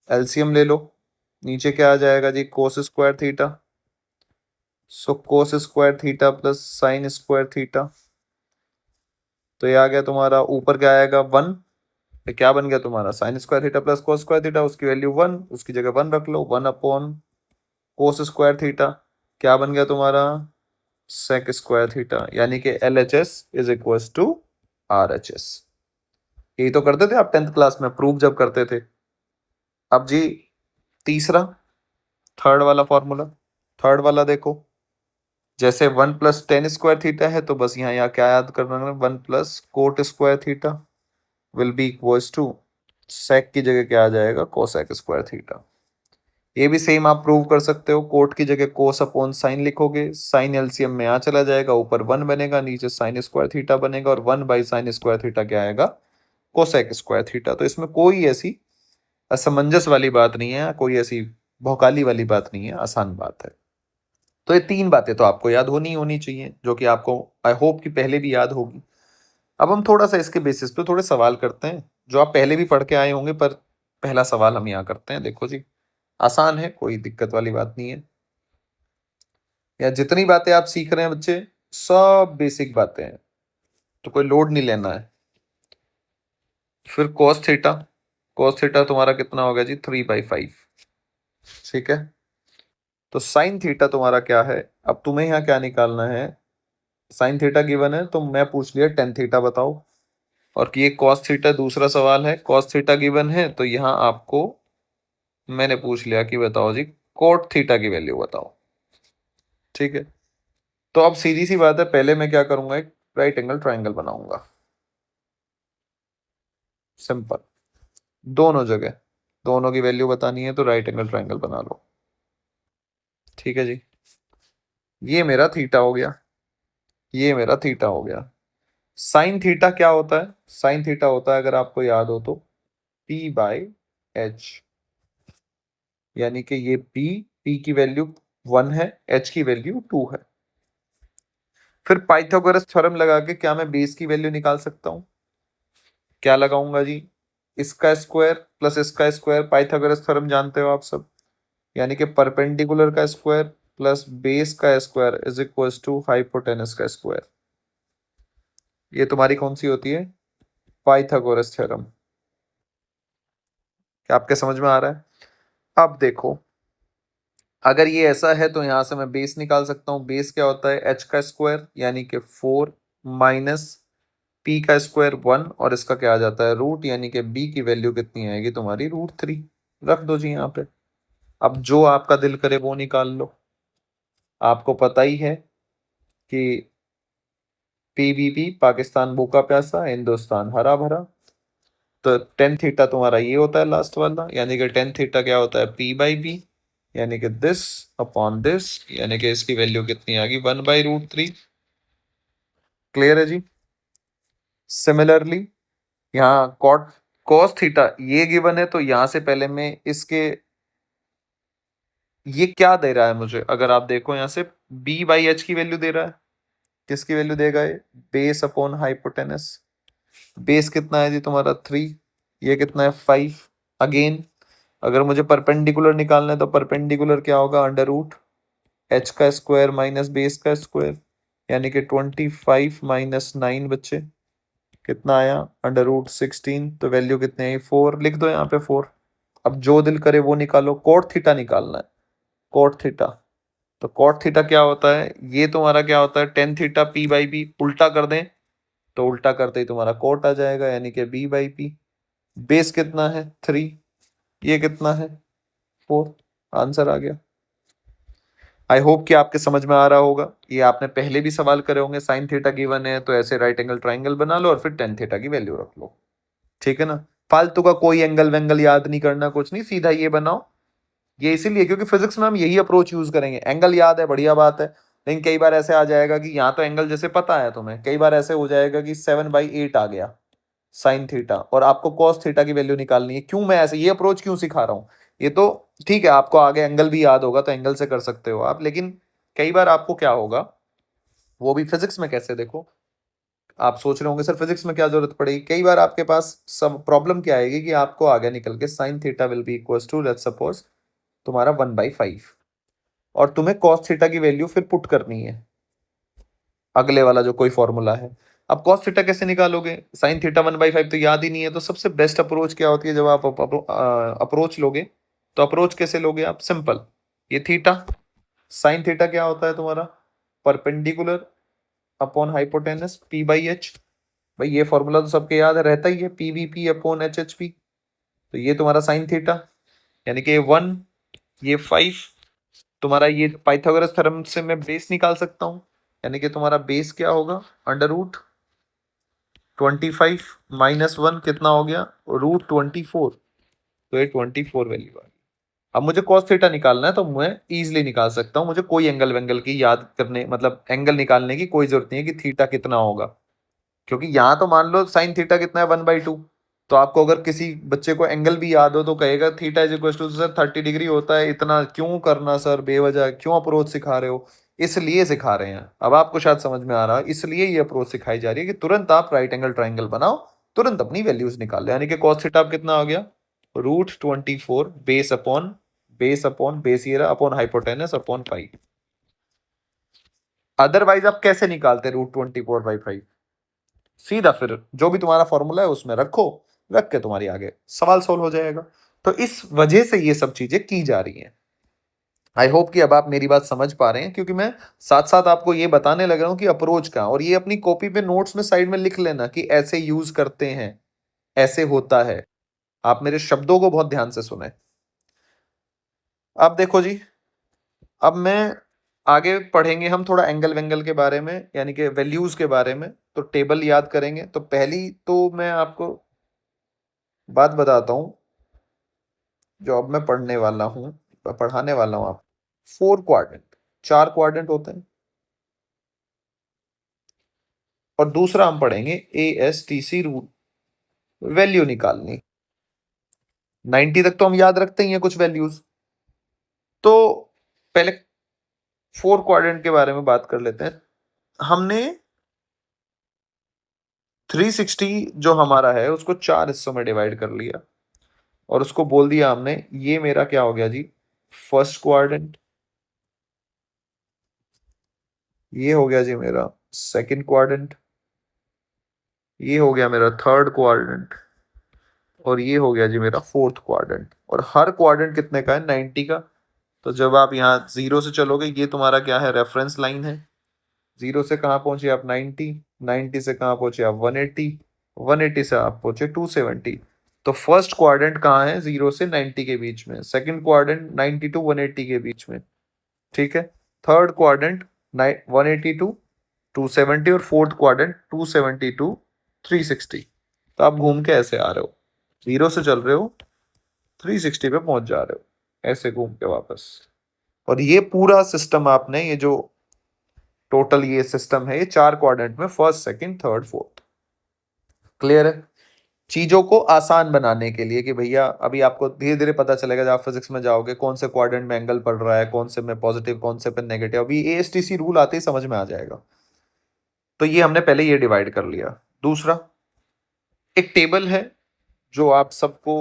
LCM ले लो, नीचे क्या आ जाएगा जी? Cos square theta. So cos square theta plus sine square theta, तो ये आ गया तुम्हारा, ऊपर क्या आएगा? वन। ये क्या बन गया तुम्हारा? Sine square theta plus cos square theta, उसकी वैल्यू वन, उसकी जगह वन रख लो, one upon cos square theta, क्या बन गया तुम्हारा? Sec square theta. यानी कि L H S is equal to R H S. यही तो करते थे आप 10th क्लास में, प्रूफ जब करते थे। अब जी तीसरा, थर्ड वाला फॉर्मूला। थर्ड वाला देखो, जैसे one plus tan square theta है, तो बस यहाँ क्या याद करना है? One plus cot square theta will be equals to sec की जगह क्या आ जाएगा? Cosec square theta. ये भी सेम आप प्रूव कर सकते हो, कोट की जगह कोस अपॉन साइन लिखोगे, साइन एलसीएम में यहाँ चला जाएगा, ऊपर 1 बनेगा, नीचे साइन स्क्वायर थीटा बनेगा, और 1 बाई साइन स्क्वायर थीटा क्या आएगा, कोसेक स्क्वायर थीटा। तो इसमें कोई ऐसी असमंजस वाली बात नहीं है, कोई ऐसी भौकाली वाली बात नहीं है, आसान बात है। तो ये 3 बातें तो आपको याद होनी चाहिए, जो कि आपको आई होप कि पहले भी याद होगी। अब हम थोड़ा सा इसके बेसिस पे थोड़े सवाल करते हैं, जो आप पहले भी पढ़ के आए होंगे, पर पहला सवाल हम यहाँ करते हैं। देखो जी, आसान है, कोई दिक्कत वाली बात नहीं है। या जितनी बातें आप सीख रहे हैं बच्चे, सब बेसिक बातें हैं, तो कोई लोड नहीं लेना है। फिर cos थीटा तुम्हारा कितना होगा जी, 3/5। ठीक है, तो साइन थीटा तुम्हारा क्या है, अब तुम्हें यहाँ क्या निकालना है, साइन थीटा गिवन है तो मैं पूछ लिया टेन थीटा बताओ, और कि ये कॉस थीटा दूसरा सवाल है, कॉस थीटा गिवन है तो यहाँ आपको मैंने पूछ लिया कि बताओ जी कोट थीटा की वैल्यू बताओ। ठीक है, तो अब सीधी सी बात है, पहले मैं क्या करूंगा, एक राइट एंगल ट्राइंगल बनाऊंगा, सिंपल। दोनों जगह दोनों की वैल्यू बतानी है तो राइट एंगल ट्राइंगल बना लो। ठीक है जी, ये मेरा थीटा हो गया, ये मेरा थीटा हो गया। साइन थीटा क्या होता है, साइन थीटा होता है, अगर आपको याद हो तो, P/H, यानी कि ये P की वैल्यू 1 है, H की वैल्यू 2 है। फिर पाइथागोरस थ्योरम लगा के क्या मैं बेस की वैल्यू निकाल सकता हूं, क्या लगाऊंगा जी, इसका स्क्वायर प्लस इसका स्क्वायर, पाइथागोरस थ्योरम जानते हो आप सब, यानी कि परपेंडिकुलर का स्क्वायर प्लस बेस का square is equal to hypotenuse का स्क्वायर। ये तुम्हारी कौन सी होती है, पाइथागोरस थ्योरम। क्या आपके समझ में आ रहा है? अब देखो, अगर ये ऐसा है तो यहां से मैं बेस निकाल सकता हूं, बेस क्या होता है, एच का स्क्वायर यानी कि 4 माइनस पी का स्क्वायर 1, और इसका क्या आ जाता है रूट, यानी कि बी की वैल्यू कितनी आएगी तुम्हारी, √3। रख दो जी यहाँ पे, अब जो आपका दिल करे वो निकाल लो। आपको पता ही है कि पीबीपी, पाकिस्तान भूखा प्यासा, हिंदुस्तान हरा भरा, तो टेन थीटा तुम्हारा ये होता है लास्ट वाला, यानी कि टेन थीटा क्या होता है, P/B, यानी कि दिस अपॉन दिस, यानी कि इसकी वैल्यू कितनी आ गई, 1/√3। क्लियर है जी? सिमिलरली यहाँ कॉट कॉस थीटा ये गिवन है, तो यहां से पहले मैं इसके, ये क्या दे रहा है मुझे, अगर आप देखो यहाँ से B/H की वैल्यू दे रहा है, किसकी वैल्यू देगा ये, बेस अपॉन हाइपोटेनस। बेस कितना है जी तुम्हारा 3, ये कितना है 5। अगेन अगर मुझे परपेंडिकुलर निकालना है तो परपेंडिकुलर क्या होगा, √H का स्क्वायर माइनस बेस का स्क्वायर, यानी कि 25 माइनस 9 बच्चे कितना आया, √16। तो वैल्यू कितनी आई, 4। लिख दो यहाँ पे 4। अब जो दिल करे वो निकालो, कोट थीटा निकालना है, कोट थीटा। तो कोट थीटा क्या होता है, ये तुम्हारा क्या होता है, टेन थीटा P/B, उल्टा कर दें तो उल्टा करते ही तुम्हारा कोट आ जाएगा, यानी कि B/P। बेस कितना है 3, ये कितना है 4, आंसर आ गया। आई होप कि आपके समझ में आ रहा होगा, ये आपने पहले भी सवाल करे होंगे, साइन थीटा गिवन है तो ऐसे राइट एंगल ट्राइंगल बना लो और फिर टेन थीटा की वैल्यू रख लो। ठीक है ना, फालतू का कोई एंगल वेंगल याद नहीं करना, कुछ नहीं, सीधा ये बनाओ। ये इसीलिए क्योंकि फिजिक्स में हम यही अप्रोच यूज करेंगे, एंगल याद है बढ़िया बात है, लेकिन कई बार ऐसे आ जाएगा कि यहाँ तो एंगल जैसे पता है तुम्हें, कई बार ऐसे हो जाएगा कि 7/8 आ गया साइन थीटा, और आपको कॉस थीटा की वैल्यू निकालनी है। क्यों मैं ऐसे ये अप्रोच क्यों सिखा रहा हूँ, ये तो ठीक है, आपको आगे एंगल भी याद होगा तो एंगल से कर सकते हो आप, लेकिन कई बार आपको क्या होगा, वो भी फिजिक्स में कैसे, देखो आप सोच रहे होंगे सर फिजिक्स में क्या जरूरत पड़ेगी, कई बार आपके पास सब प्रॉब्लम क्या आएगी कि आपको आगे निकल के sine theta will be equal to, let's suppose तुम्हारा 1/5, और तुम्हें कॉस थीटा की वैल्यू फिर पुट करनी है, अगले वाला जो कोई फॉर्मूला है। अब कॉस थीटा कैसे निकालोगे, साइन थीटा 1/5 तो याद ही नहीं है, तो सबसे बेस्ट अप्रोच क्या होती है, जब आप अप्रोच लोगे तो अप्रोच कैसे लोगे आप, सिंपल, ये थीटा, साइन थीटा क्या होता है तुम्हारा, परपेंडिकुलर अपॉन हाइपोटेनस P/H। भाई ये फॉर्मूला तो सबके याद है, रहता ही है, PVP अपॉन HHP। तो ये तुम्हारा साइन थीटा, यानी कि 1, ये 5, तुम्हारा ये पाइथागोरस थ्योरम से मैं बेस निकाल सकता हूँ, यानी कि तुम्हारा बेस क्या होगा, √25 माइनस 1 कितना हो गया, √24। तो ये 24 वैल्यू आ गई। अब मुझे cos थीटा निकालना है तो मैं इजीली निकाल सकता हूं, मुझे कोई एंगल वेंगल की याद करने मतलब एंगल निकालने की कोई जरूरत नहीं है कि थीटा कितना होगा, क्योंकि यहां तो मान लो साइन थीटा कितना है 1/2। तो आपको अगर किसी बच्चे को एंगल भी याद हो तो कहेगा theta is equal to sir 30 degree होता है, इतना क्यों करना सर बेवजह, क्यों अप्रोच सिखा रहे हो? इसलिए सिखा रहे हैं, अब आपको शायद समझ में आ रहा है, इसलिए ये अप्रोच सिखाई जा रही है कि तुरंत आप राइट एंगल ट्राइंगल बनाओ, तुरंत अपनी वैल्यूज निकाल लो। यानी कि कॉस थीटा कितना आ गया, √24 बेस अपॉन बेस ये रहा upon hypotenuse upon pi. Otherwise आप कैसे निकालते √24/5? सीधा फिर जो भी तुम्हारा फॉर्मूला है उसमें रखो, रख के तुम्हारी आगे सवाल सोल्व हो जाएगा। तो इस वजह से ये सब चीजें की जा रही हैं। आई होप कि अब आप मेरी बात समझ पा रहे हैं, क्योंकि मैं साथ साथ आपको ये बताने लग रहा हूं कि अप्रोच का, और ये अपनी कॉपी पे नोट्स में साइड में लिख लेना कि ऐसे यूज करते हैं, ऐसे होता है। आप मेरे शब्दों को बहुत ध्यान से सुने। अब देखो जी, अब मैं आगे पढ़ेंगे हम थोड़ा एंगल वेंगल के बारे में, यानी कि वैल्यूज के बारे में, तो टेबल याद करेंगे। तो पहली तो मैं आपको बात बताता हूं जो अब मैं पढ़ने वाला हूं, पढ़ाने वाला हूं आप। 4 क्वाड्रेंट, 4 क्वाड्रेंट होते हैं। और दूसरा हम पढ़ेंगे ASTC रूल, वैल्यू निकालनी। 90 तक तो हम याद रखते ही हैं कुछ वैल्यूज। तो पहले 4 क्वाड्रेंट के बारे में बात कर लेते हैं। हमने 360 जो हमारा है उसको 4 हिस्सों में डिवाइड कर लिया, और उसको बोल दिया हमने ये मेरा क्या हो गया जी, फर्स्ट क्वाड्रेंट, ये हो गया जी मेरा सेकंड क्वाड्रेंट, ये हो गया मेरा थर्ड क्वाड्रेंट, और ये हो गया जी मेरा फोर्थ क्वाड्रेंट। और हर क्वाड्रेंट कितने का है, 90 का। तो जब आप यहाँ 0 से चलोगे, ये तुम्हारा क्या है, रेफरेंस लाइन है। 0 से कहाँ पहुंचे आप, 90, 90 से कहाँ पहुंचे आप, 180, 180 से आप पहुंचे 270। तो फर्स्ट क्वाड्रेंट कहाँ है, 0 से 90 के बीच में, सेकंड क्वाड्रेंट 90 टू 180 के बीच में, ठीक है। थर्ड क्वाड्रेंट 180 टू 270, और फोर्थ क्वाड्रेंट 270 टू 360। तो आप घूम के ऐसे आ रहे हो, 0 से चल रहे हो, 360 पे पहुंच जा रहे हो, ऐसे घूम के वापस। और ये पूरा सिस्टम आपने, ये जो टोटल ये सिस्टम है, ये 4 क्वाड्रेंट में, first second third fourth. Clear है? चीजों को आसान बनाने के लिए कि भैया अभी आपको धीरे धीरे पता चलेगा जब आप फिजिक्स में जाओगे कौन से क्वाड्रेंट में एंगल पड़ रहा है, कौन से में पॉजिटिव, कौन से पे नेगेटिव, अभी ASTC रूल आते ही समझ में आ जाएगा। तो ये हमने पहले ये डिवाइड कर लिया। दूसरा, एक टेबल है जो आप सबको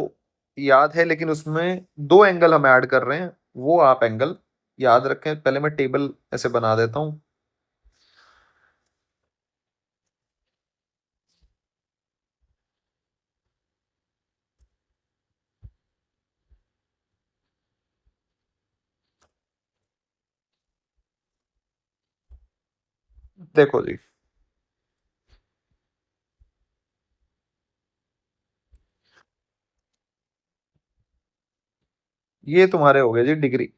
याद है, लेकिन उसमें 2 एंगल हम ऐड कर रहे हैं, वो आप एंगल याद रखें। पहले मैं टेबल ऐसे बना देता हूं। देखो जी, ये तुम्हारे हो गए जी डिग्री।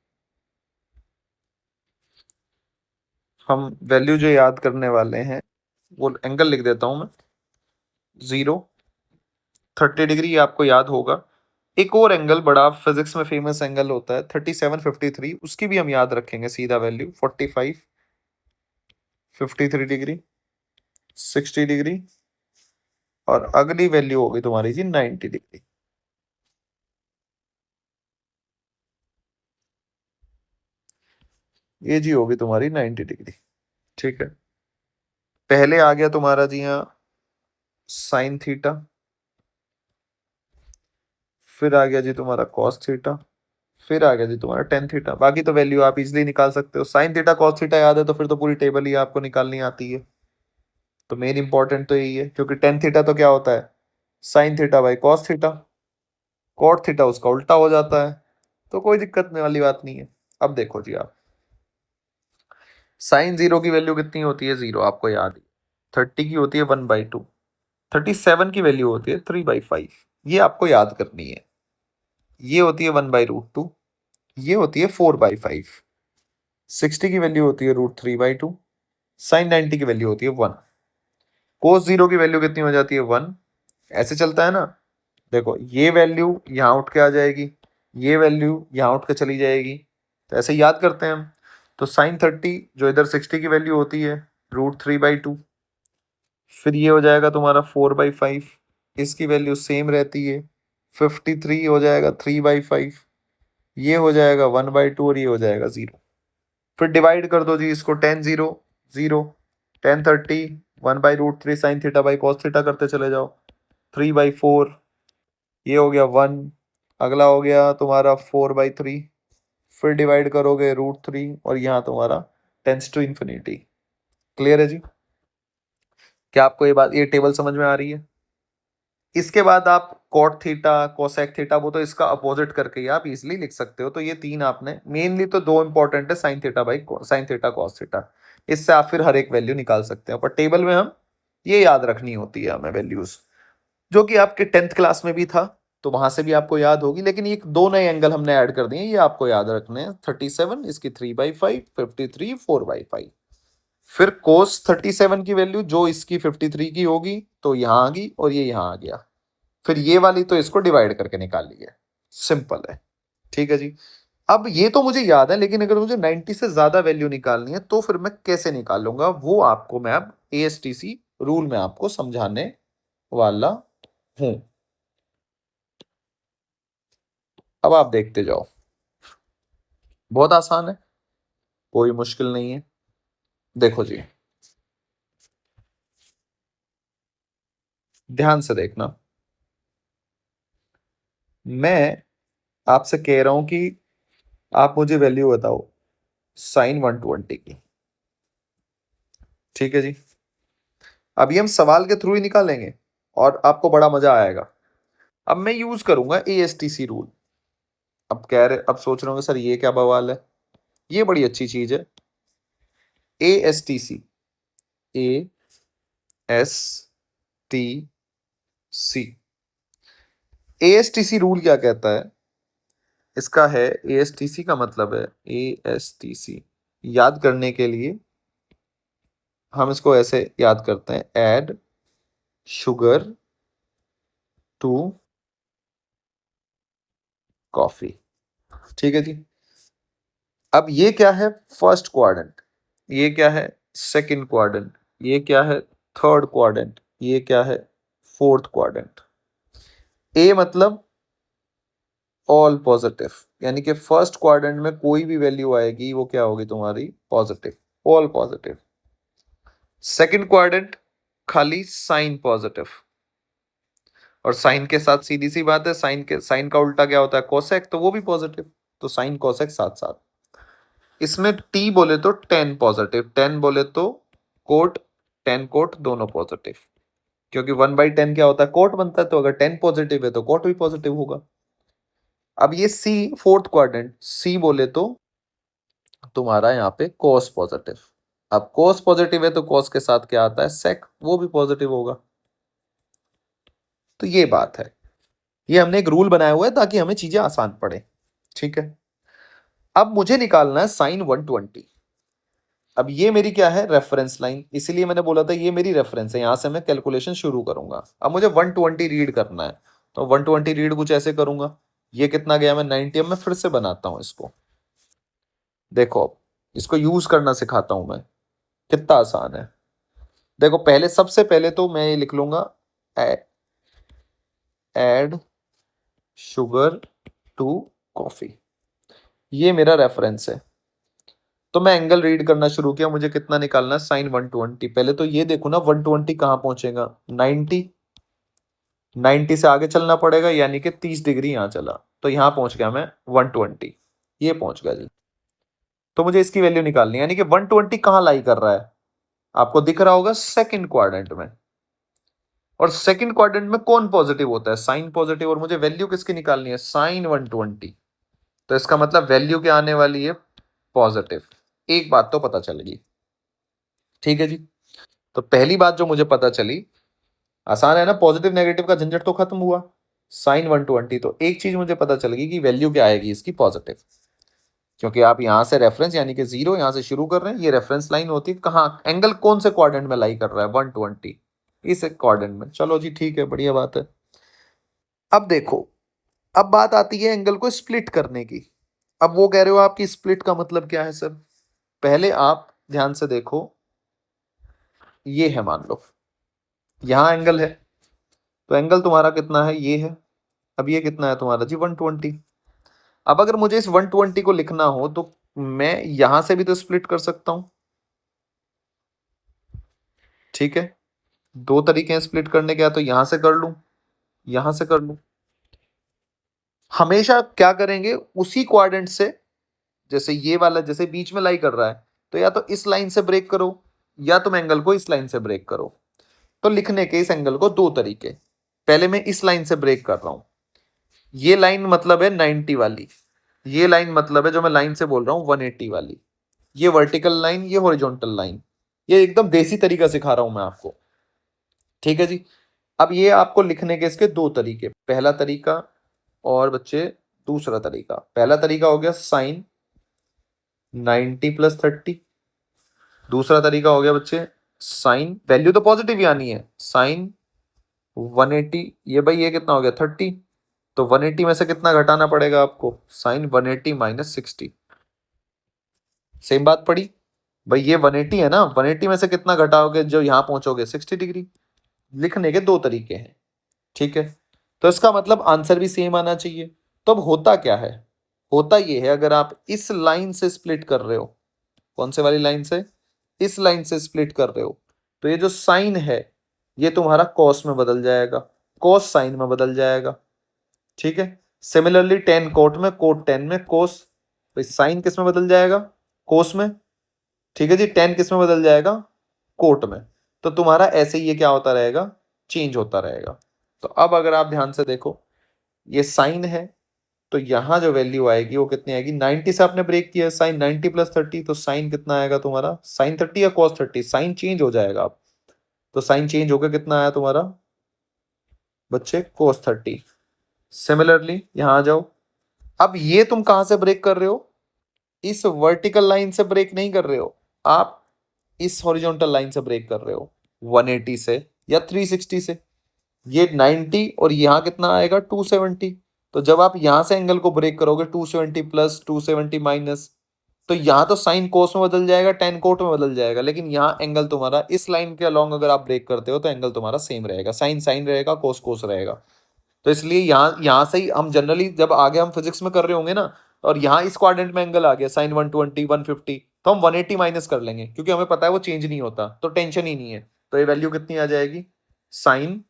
हम वैल्यू जो याद करने वाले हैं वो एंगल लिख देता हूं मैं। 0, 30 डिग्री आपको याद होगा। एक और एंगल बड़ा फिजिक्स में फेमस एंगल होता है 3753, उसकी भी हम याद रखेंगे सीधा वैल्यू 45, 53 डिग्री, 60 डिग्री, और अगली वैल्यू होगी तुम्हारी जी 90 डिग्री। ये जी होगी तुम्हारी 90 डिग्री, ठीक है। पहले आ गया तुम्हारा जी यहाँ साइन थीटा, फिर आ गया जी तुम्हारा कॉस थीटा, फिर आ गया जी तुम्हारा टेन थीटा। बाकी तो वैल्यू आप इजिली निकाल सकते हो। साइन थीटा कॉस थीटा याद है तो फिर तो पूरी टेबल ही आपको निकालनी आती है। तो मेन इंपॉर्टेंट तो यही है, क्योंकि टेन थीटा तो क्या होता है, sine theta by cos theta, cot theta उसका उल्टा हो जाता है। तो कोई दिक्कत नहीं वाली बात नहीं है। अब देखो जी आप, साइन 0 की वैल्यू कितनी होती है, 0 आपको याद है। 30 की होती है 1/2। 37 की वैल्यू होती है 3/5, ये आपको याद करनी है। ये होती है 1/√2, ये होती है 4/5। 60 की वैल्यू होती है √3/2। साइन 90 की वैल्यू होती है 1। कोस 0 की वैल्यू कितनी हो जाती है 1। ऐसे चलता है ना। देखो ये वैल्यू यहाँ उठ के आ जाएगी, ये वैल्यू यहाँ उठ के चली जाएगी। तो ऐसे याद करते हैं हम। तो साइन 30 जो इधर 60 की वैल्यू होती है √3/2, फिर ये हो जाएगा तुम्हारा 4/5, इसकी वैल्यू सेम रहती है 53 हो जाएगा 3/5, ये हो जाएगा 1/2 और ये हो जाएगा 0। फिर डिवाइड कर दो जी इसको, 10 0 0, 10 30 1/√3 sign theta by cos theta करते चले जाओ, 3/4, ये हो गया 1, अगला हो गया तुम्हारा 4/3, फिर डिवाइड करोगे √3 और यहाँ तुम्हारा टेंस टू इन्फिनिटी। क्लियर है जी? क्या आपको ये टेबल समझ में आ रही है? इसके बाद आप कॉट थीटा कोसेक थीटा वो तो इसका अपोजिट करके ही आप इजिली लिख सकते हो। तो ये तीन आपने मेनली तो दो इंपॉर्टेंट है, sine theta by sine theta cos theta, इससे आप फिर हर एक वैल्यू निकाल सकते हो। पर टेबल में हम ये याद रखनी होती है हमें वैल्यूज, जो कि आपके 10th क्लास में भी था तो वहां से भी आपको याद होगी। लेकिन ये दो नए एंगल हमने ऐड कर दिए, ये आपको याद रखने हैं। 37 इसकी 3/5, 53 4/5। फिर कोस 37 की वैल्यू जो इसकी 53 की होगी तो यहाँ आ गई और ये यहाँ आ गया। फिर ये वाली तो इसको डिवाइड करके निकाल ली है। सिंपल है। ठीक है जी। अब ये तो मुझे याद है, लेकिन अगर मुझे 90 से ज्यादा वैल्यू निकालनी है तो फिर मैं कैसे निकालूंगा, वो आपको मैं अब ASTC रूल में आपको समझाने वाला हूं। अब आप देखते जाओ, बहुत आसान है, कोई मुश्किल नहीं है। देखो जी, ध्यान से देखना। मैं आपसे कह रहा हूं कि आप मुझे वैल्यू बताओ साइन 120 की। ठीक है जी। अभी हम सवाल के थ्रू ही निकालेंगे और आपको बड़ा मजा आएगा। अब मैं यूज करूंगा ASTC रूल। अब सोच रहे होंगे सर ये क्या बवाल है, ये बड़ी अच्छी चीज है। ASTC, ASTC, ASTC रूल क्या कहता है? इसका है, ASTC का मतलब है, ASTC याद करने के लिए हम इसको ऐसे याद करते हैं, ऐड शुगर टू कॉफी। ठीक है जी। अब ये क्या है? फर्स्ट क्वाड्रेंट, ये क्या है? सेकंड क्वाड्रेंट, ये क्या है? थर्ड क्वाड्रेंट, ये क्या है? Fourth quadrant. ए मतलब ऑल पॉजिटिव, यानी कि फर्स्ट क्वाड्रेंट में कोई भी वैल्यू आएगी वो क्या होगी तुम्हारी? Positive, all positive. Second quadrant खाली साइन पॉजिटिव, और साइन के साथ सीधी सी बात है, साइन का उल्टा क्या होता है? कोसेक, तो वो भी पॉजिटिव, तो साइन कोसेक साथ साथ। इसमें टी बोले तो टेन पॉजिटिव, टेन बोले तो कोट, टेन कोट दोनों पॉजिटिव, क्योंकि 1/10 क्या होता है? कोट बनता है। तो अगर 10 पॉजिटिव है तो कोट भी पॉजिटिव होगा। अब ये सी, फोर्थ क्वाड्रेंट, सी बोले तो तुम्हारा यहाँ पे कोस पॉजिटिव। अब कोस पॉजिटिव है तो कोस के साथ क्या आता है? सेक, वो भी पॉजिटिव होगा। तो ये बात है, ये हमने एक रूल बनाया हुआ है ताकि हमें चीजें आसान पड़े। ठीक है। अब मुझे निकालना है साइन 120। अब ये मेरी क्या है? रेफरेंस लाइन, इसीलिए मैंने बोला था ये मेरी रेफरेंस है, यहां से मैं कैलकुलेशन शुरू करूंगा। अब मुझे 120 रीड करना है, तो 120 रीड कुछ ऐसे करूंगा। ये कितना गया? मैं 90। अब मैं फिर से बनाता हूं इसको। देखो, इसको यूज करना सिखाता हूं मैं, कितना आसान है। देखो, सबसे पहले तो मैं ये लिख लूंगा, ऐड शुगर टू कॉफी। ये मेरा रेफरेंस है। तो मैं एंगल रीड करना शुरू किया, मुझे कितना निकालना है? साइन 120। पहले तो ये देखो ना 120 कहाँ पहुंचेगा? 90, 90 से आगे चलना पड़ेगा, यानी कि 30 डिग्री यहाँ चला, तो यहाँ पहुंच गया मैं 120, ये पहुंच गया जी। तो मुझे इसकी वैल्यू निकालनी है, यानी कि 120 कहाँ लाई कर रहा है? आपको दिख रहा होगा सेकंड क्वाड्रेंट में। और सेकंड क्वाड्रेंट में कौन पॉजिटिव होता है? Sine positive. और मुझे वैल्यू किसकी निकालनी है? साइन 120। तो इसका मतलब वैल्यू क्या आने वाली है? पॉजिटिव। एक बात तो पता चल गई। ठीक है जी। तो पहली बात जो मुझे पता चली, आसान है ना, पॉजिटिव नेगेटिव का झंझट तो खत्म हुआ। साइन 120, तो एक चीज मुझे पता चल गई कि वैल्यू क्या आएगी इसकी? पॉजिटिव। क्योंकि आप यहां से रेफरेंस, यानी कि 0 यहां से शुरू कर रहे हैं, ये रेफरेंस लाइन होती है कहाँ? एंगल कौन से क्वाड्रेंट में लाई कर रहा है? 120, इस क्वाड्रेंट में। चलो जी ठीक है, बढ़िया बात है। अब देखो, अब बात आती है एंगल को स्प्लिट करने की। अब वो कह रहे हो आपकी स्प्लिट का मतलब क्या है सर? पहले आप ध्यान से देखो, ये है मान लो, यहां एंगल है, तो एंगल तुम्हारा कितना है? ये है। अब ये कितना है तुम्हारा जी? 120। अब अगर मुझे इस 120 को लिखना हो तो मैं यहां से भी तो स्प्लिट कर सकता हूं, ठीक है? दो तरीके हैं स्प्लिट करने के, या तो यहां से कर लूं, यहां से कर लूं। हमेशा क्या करेंगे, उसी क्वाड्रेंट से, जैसे ये वाला जैसे बीच में लाई कर रहा है, तो या तो इस लाइन से ब्रेक करो, या तुम एंगल को इस लाइन से ब्रेक करो। तो लिखने के इस एंगल को दो तरीके। पहले मैं इस लाइन से ब्रेक कर रहा हूं, ये लाइन मतलब है 90 वाली, ये लाइन मतलब है जो मैं लाइन से बोल रहा हूं 180 वाली, ये वर्टिकल लाइन, ये हॉरिजॉन्टल लाइन। ये एकदम देसी तरीका सिखा रहा हूं मैं आपको, ठीक है जी? अब ये आपको लिखने के इसके दो तरीके, पहला तरीका और बच्चे दूसरा तरीका। पहला तरीका हो गया साइन 90 + 30। दूसरा तरीका हो गया बच्चे साइन, वैल्यू तो पॉजिटिव ही आनी है, साइन 180। ये भाई ये कितना हो गया? 30। तो 180 में से कितना घटाना पड़ेगा आपको? साइन 180 - 60। सेम बात पड़ी भाई, ये 180 है ना, 180 में से कितना घटाओगे जो यहां पहुंचोगे? 60 डिग्री। लिखने के दो तरीके हैं, ठीक है? तो इसका मतलब आंसर भी सेम आना चाहिए। तो अब होता क्या है? होता ये है, अगर आप इस लाइन से स्प्लिट कर रहे हो, कौन से वाली लाइन से? इस लाइन से स्प्लिट कर रहे हो, तो ये जो साइन है ये तुम्हारा कॉस में बदल जाएगा, कॉस साइन में बदल जाएगा, ठीक है? सिमिलरली टेन कोट में, कोट टेन में, कोस, तो साइन किस में बदल जाएगा? कोस में, ठीक है जी? टेन किस में बदल जाएगा? कोट में। तो तुम्हारा ऐसे ही ये क्या होता रहेगा? चेंज होता रहेगा। तो अब अगर आप ध्यान से देखो, ये साइन है, तो यहां जो वैल्यू आएगी वो कितनी आएगी? 90 से आपने ब्रेक किया, साइन 90 + 30, तो साइन कितना आएगा तुम्हारा? साइन 30 या कॉस 30? साइन चेंज हो जाएगा अब, तो साइन चेंज होकर कितना आया तुम्हारा बच्चे? cos 30। सिमिलरली यहां आ जाओ, अब ये तुम कहां से ब्रेक कर रहे हो? इस वर्टिकल लाइन से ब्रेक नहीं कर रहे हो आप, इस हॉरिजॉन्टल लाइन से ब्रेक कर रहे हो, 180 से या 360 से। ये 90 और यहां कितना आएगा? 270। तो जब आप यहां से एंगल को ब्रेक करोगे, 270 प्लस 270 माइनस, तो यहां तो साइन कोस में बदल जाएगा, टेन कोट में बदल जाएगा, लेकिन यहाँ एंगल तुम्हारा इस लाइन के अलोंग अगर आप ब्रेक करते हो तो एंगल तुम्हारा सेम रहेगा, साइन साइन रहेगा, कोस कोस रहेगा। तो इसलिए यहाँ से ही हम जनरली जब आगे हम फिजिक्स में कर रहे होंगे ना, और यहाँ इस क्वाड्रेंट में एंगल आ गया साइन 120 150, तो हम 180 माइनस कर लेंगे, क्योंकि हमें पता है वो चेंज नहीं होता, तो टेंशन ही नहीं है। तो ये वैल्यू कितनी आ जाएगी? साइन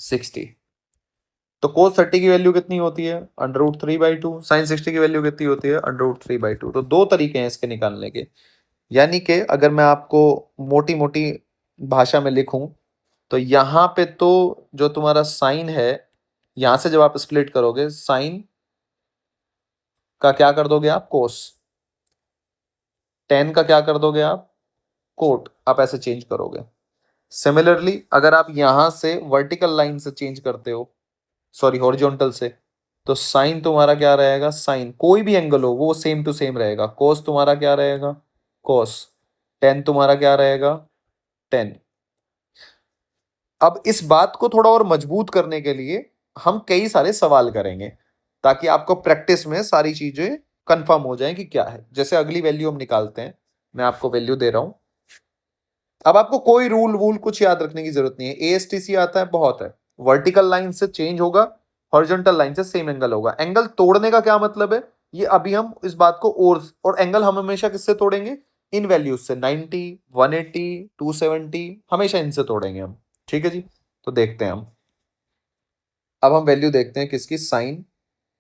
60। तो कोस 30 की वैल्यू कितनी होती है? √3/2। साइन 60 की वैल्यू कितनी होती है? √3/2। तो दो तरीके हैं इसके निकालने के। यानी कि अगर मैं आपको मोटी मोटी भाषा में लिखूं, तो यहाँ पे तो जो तुम्हारा साइन है, यहां से जब आप स्प्लिट करोगे, साइन का क्या कर दोगे आप? कोस। टेन का क्या कर दोगे आप? कोट। आप ऐसे चेंज करोगे। सिमिलरली अगर आप यहां से वर्टिकल लाइन से चेंज करते हो, सॉरी हॉरिजॉन्टल से, तो साइन तुम्हारा क्या रहेगा? साइन कोई भी एंगल हो वो सेम टू सेम रहेगा। कोस तुम्हारा क्या रहेगा? कोस। टेन तुम्हारा क्या रहेगा? टेन। अब इस बात को थोड़ा और मजबूत करने के लिए हम कई सारे सवाल करेंगे, ताकि आपको प्रैक्टिस में सारी चीजें कंफर्म हो जाएं कि क्या है। जैसे अगली वैल्यू हम निकालते हैं, मैं आपको वैल्यू दे रहा हूं। अब आपको कोई रूल वूल कुछ याद रखने की जरूरत नहीं है, एएसटीसी आता है, बहुत है। वर्टिकल लाइन से चेंज होगा, हॉरिजॉन्टल लाइन से सेम एंगल होगा। एंगल तोड़ने का क्या मतलब है, ये अभी हम इस बात को और एंगल हम हमेशा किससे तोड़ेंगे? इन वैल्यूज से, 90 180 270, हमेशा इनसे तोड़ेंगे हम, ठीक है जी? तो देखते हैं हम, अब हम वैल्यू देखते हैं किसकी? साइन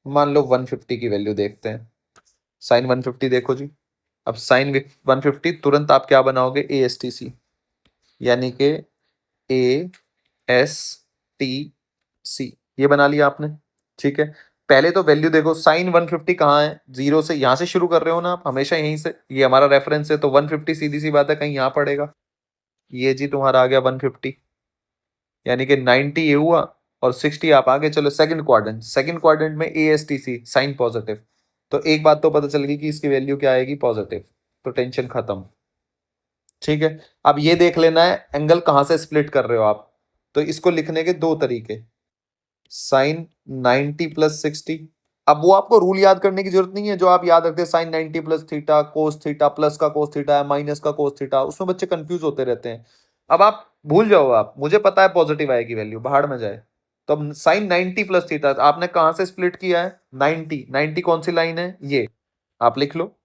मान लो 150 की वैल्यू देखते हैं। साइन 150 देखो जी। अब साइन 150 तुरंत आप क्या बनाओगे? ए एस टी सी, यानी कि ए एस टी सी, ये बना लिया आपने, ठीक है? पहले तो वैल्यू देखो, साइन 150 कहाँ है? जीरो से, यहां से शुरू कर रहे हो ना आप हमेशा, यहीं से, ये हमारा रेफरेंस है, तो 150 सीधी सी बात है कहीं यहां पड़ेगा। ये जी तुम्हारा आ गया 150, यानी कि 90 ये हुआ, और 60 आप आगे चलो सेकंड क्वाड्रेंट, सेकंड क्वाड्रेंट में A S T C, sine positive. तो एक बात तो पता चल गई कि इसकी वैल्यू क्या आएगी? पॉजिटिव। तो टेंशन खत्म, ठीक है? अब ये देख लेना है एंगल कहां से स्प्लिट कर रहे हो आप। तो इसको लिखने के दो तरीके, साइन 90 प्लस 60। अब वो आपको रूल याद करने की जरूरत नहीं है जो आप याद रखते हैं, sine 90 plus theta cos theta, plus का कोस थीटा है माइनस का कोस थीटा, उसमें बच्चे कंफ्यूज होते रहते हैं। अब आप भूल जाओ, आप मुझे पता है पॉजिटिव आएगी वैल्यू, बाहर में जाए। तो अब साइन 90 प्लस थीटा आपने कहां से स्प्लिट किया है? 90। 90 कौन सी लाइन है? ये आप लिख लो।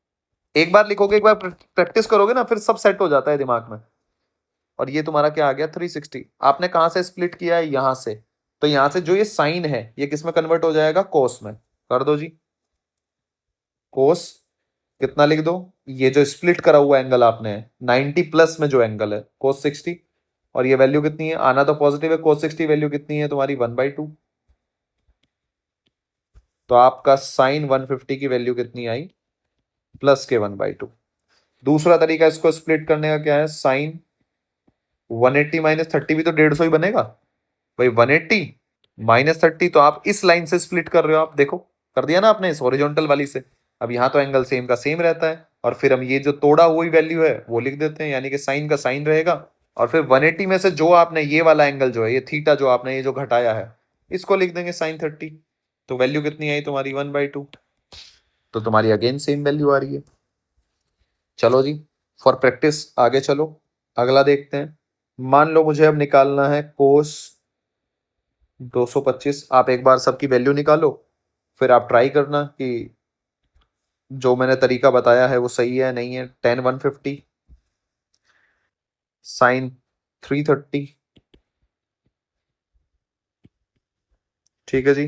एक बार लिखोगे, एक बार प्रैक्टिस करोगे ना, फिर सब सेट हो जाता है दिमाग में। और ये तुम्हारा क्या आ गया? 360। आपने कहां से स्प्लिट किया है? यहां से। तो यहां से जो ये साइन है ये किस में कन्वर्ट हो जाएगा? कोस में। कर दो जी। कोस कितना लिख दो? ये जो स्प्लिट करा हुआ एंगल आपने 90 प्लस में जो एंगल है कोस 60। और ये वैल्यू कितनी है? आना तो पॉजिटिव है, कोस 60 वैल्यू कितनी है तुम्हारी? 1/2। तो आपका साइन 150 की वैल्यू कितनी आई? प्लस के 1/2। दूसरा तरीका इसको स्प्लिट करने का क्या है? साइन 180 माइनस 30 भी तो 150 ही बनेगा भाई। 180 माइनस 30 तो आप इस लाइन से स्प्लिट कर रहे हो, आप देखो कर दिया ना आपने इस हॉरिजॉन्टल वाली से। अब यहां तो एंगल सेम का सेम रहता है, और फिर हम ये जो तोड़ा हुई वैल्यू है वो लिख देते हैं, यानी कि साइन का साइन रहेगा। और फिर 180 में से जो आपने ये वाला एंगल जो है, ये थीटा जो आपने ये जो घटाया है, इसको लिख देंगे साइन 30। तो वैल्यू कितनी आई तुम्हारी? 1/2। तो तुम्हारी अगेन सेम वैल्यू आ रही है। चलो जी, फॉर प्रैक्टिस आगे चलो, अगला देखते हैं। मान लो मुझे अब निकालना है कोस 225। आप एक बार सबकी वैल्यू निकालो, फिर आप ट्राई करना कि जो मैंने तरीका बताया है वो सही है नहीं है। टेन 150, साइन 330, ठीक है जी।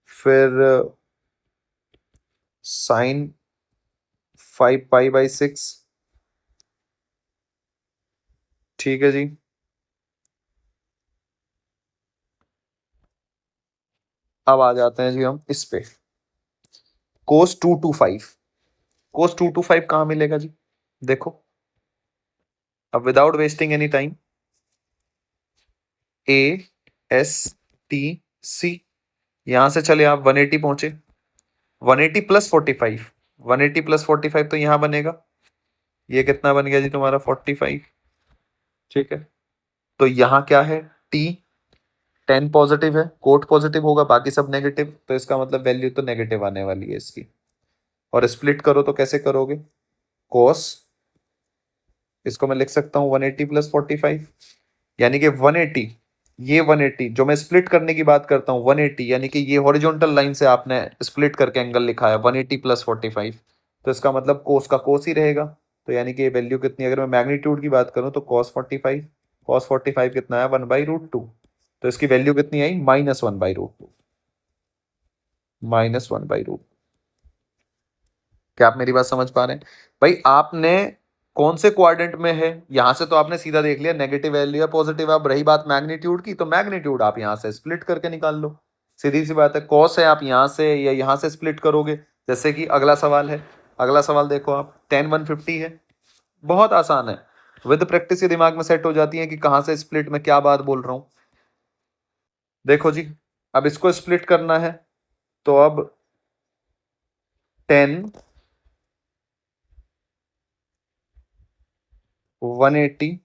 फिर साइन 5π/6, ठीक है जी। अब आ जाते हैं जी हम इस पे, कोस 225। कोस 225 कहाँ मिलेगा जी? देखो, अब without wasting any time, ASTC, यहां से चले आप 180 पहुंचे। 180 प्लस 45, 180 प्लस 45 तो यहां बनेगा। ये कितना बन गया जी तुम्हारा? 45, ठीक है। तो यहां क्या है? T 10 पॉजिटिव है, कोट पॉजिटिव होगा, बाकी सब नेगेटिव, तो इसका मतलब वैल्यू तो नेगेटिव आने वाली है इसकी। और स्प्लिट करो तो कैसे करोगे? कोस, इसको मैं लिख सकता हूं 180 प्लस 45, यानी कि 180, ये 180 जो मैं स्प्लिट करने की बात करता हूँ 180, यानी कि ये हॉरिजॉन्टल लाइन से आपने स्प्लिट करके एंगल लिखा है 180 प्लस 45। तो इसका मतलब कोस का कोस ही रहेगा। तो यानी कि ये वैल्यू कितनी, अगर मैं मैग्नीट्यूड की बात करूं तो cos 45, cos 45 कितना है? 1/√2। तो इसकी वैल्यू कितनी आई? -1/√2, -1/√2। क्या आप मेरी बात समझ पा रहे हैं? भाई आपने कौन से क्वाड्रेंट में है, यहां से तो आपने सीधा देख लिया नेगेटिव वैल्यू या पॉजिटिव। अब रही बात मैग्नीट्यूड की, तो मैग्नीट्यूड आप यहां से स्प्लिट करके निकाल लो, सीधी सी बात है। कॉस है, आप यहां से या यहां से स्प्लिट करोगे। जैसे कि अगला सवाल है, अगला सवाल देखो आप, टेन 150 है, बहुत आसान है। विद प्रैक्टिस ये दिमाग में सेट हो जाती है कि कहां से स्प्लिट में क्या बात बोल रहा हूं। देखो जी, अब इसको स्प्लिट करना है, तो अब 10 180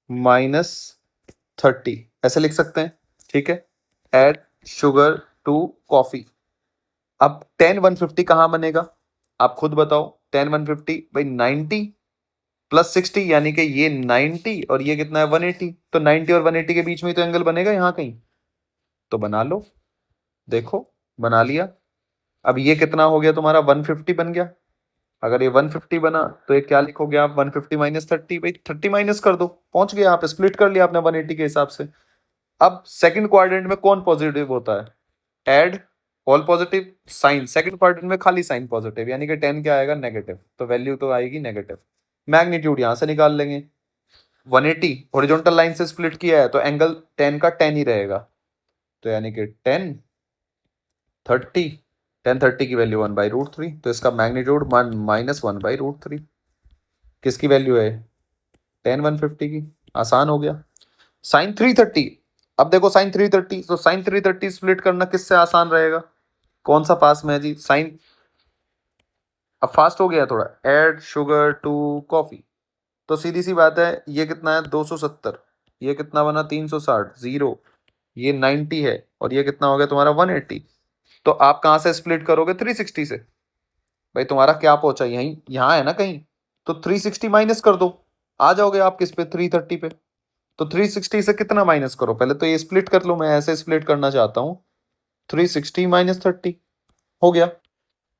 -30 ऐसे लिख सकते हैं, ठीक है। Add sugar to coffee. अब 10 150 कहां बनेगा? आप खुद बताओ। 10 150 भाई 90 प्लस 60, यानी कि ये 90 और ये कितना है? 180। तो 90 और 180 के बीच में तो एंगल बनेगा यहां कहीं, तो बना लो। देखो, बना लिया। अब ये कितना हो गया तुम्हारा? 150 बन गया। अगर ये 150 बना तो ये क्या लिखोगे आप? 150 -30, भाई 30 माइनस कर दो, पहुंच गया आप, स्प्लिट कर लिया आपने 180 के हिसाब से। अब सेकंड क्वाड्रेंट में कौन पॉजिटिव होता है? Add all positive, sine second quadrant में खाली साइन पॉजिटिव, यानी कि 10 क्या आएगा? नेगेटिव, तो वैल्यू तो आएगी नेगेटिव। मैग्नीट्यूड यहां से निकाल लेंगे। 180 हॉरिजॉन्टल लाइन से स्प्लिट किया है तो एंगल 10 का 10 ही रहेगा, तो यानी कि 10 30, 10 30 की वैल्यू 1/√3, तो इसका मैग्नीट्यूड -1/√3। किसकी वैल्यू है? 10 150 की। आसान हो गया। साइन 330, अब देखो साइन 330, तो साइन 330 स्प्लिट करना किससे आसान रहेगा? कौन सा पास में है जी? साइन, अब फास्ट हो गया थोड़ा। ऐड शुगर टू कॉफी, तो सीधी सी बात है, ये कितना है? 270, ये कितना बना? 360, जीरो। ये 90 है और ये कितना हो गया तुम्हारा 180। तो आप कहाँ से स्प्लिट करोगे? 360 से। भाई तुम्हारा क्या पहुंचा? यहीं यहाँ है ना कहीं, तो 360 माइनस कर दो, आ जाओगे आप किस पे? 330 पे। तो 360 से कितना माइनस करो? पहले तो ये स्प्लिट कर लो, मैं ऐसे स्प्लिट करना चाहता हूँ। 360 माइनस 30 हो गया।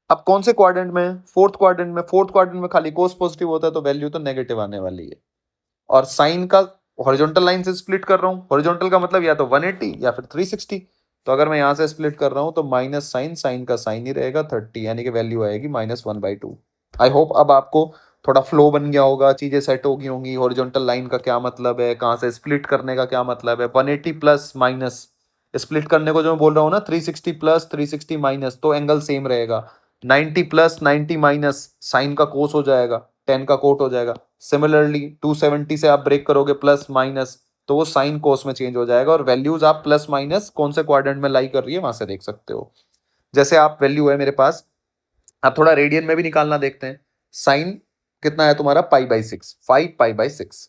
अब कौन से क्वाड्रेंट में है? फोर्थ क्वाड्रेंट में। फोर्थ क्वाड्रेंट में खाली कोस पॉजिटिव होता है तो वैल्यू तो नेगेटिव आने वाली है। और साइन का हॉरिजॉन्टल लाइन से स्प्लिट कर रहा हूँ। हॉरिजॉन्टल का मतलब या तो 180 या फिर 360। तो अगर मैं यहां से स्प्लिट कर रहा हूं तो माइनस साइन, साइन का साइन ही रहेगा 30, यानी कि वैल्यू आएगी -1/2। आई होप अब आपको थोड़ा फ्लो बन गया होगा, चीजें सेट हो गई होंगी। हॉरिजॉन्टल लाइन का क्या मतलब है, कहाँ से स्प्लिट करने का क्या मतलब है। 180 प्लस माइनस स्प्लिट करने को जो मैं बोल रहा हूँ ना, 360 प्लस 360 माइनस, तो एंगल सेम रहेगा। 90 प्लस 90 माइनस, साइन का कोस हो जाएगा, टेन का कोट हो जाएगा। सिमिलरली 270 से आप ब्रेक करोगे प्लस माइनस, तो वो साइन कोस में चेंज हो जाएगा। और वैल्यूज आप प्लस माइनस कौन से क्वाड्रेंट में लाई कर रही है वहां से देख सकते हो। जैसे आप वैल्यू है मेरे पास, आप थोड़ा रेडियन में भी निकालना देखते हैं। साइन कितना है तुम्हारा? π/6, 5π/6।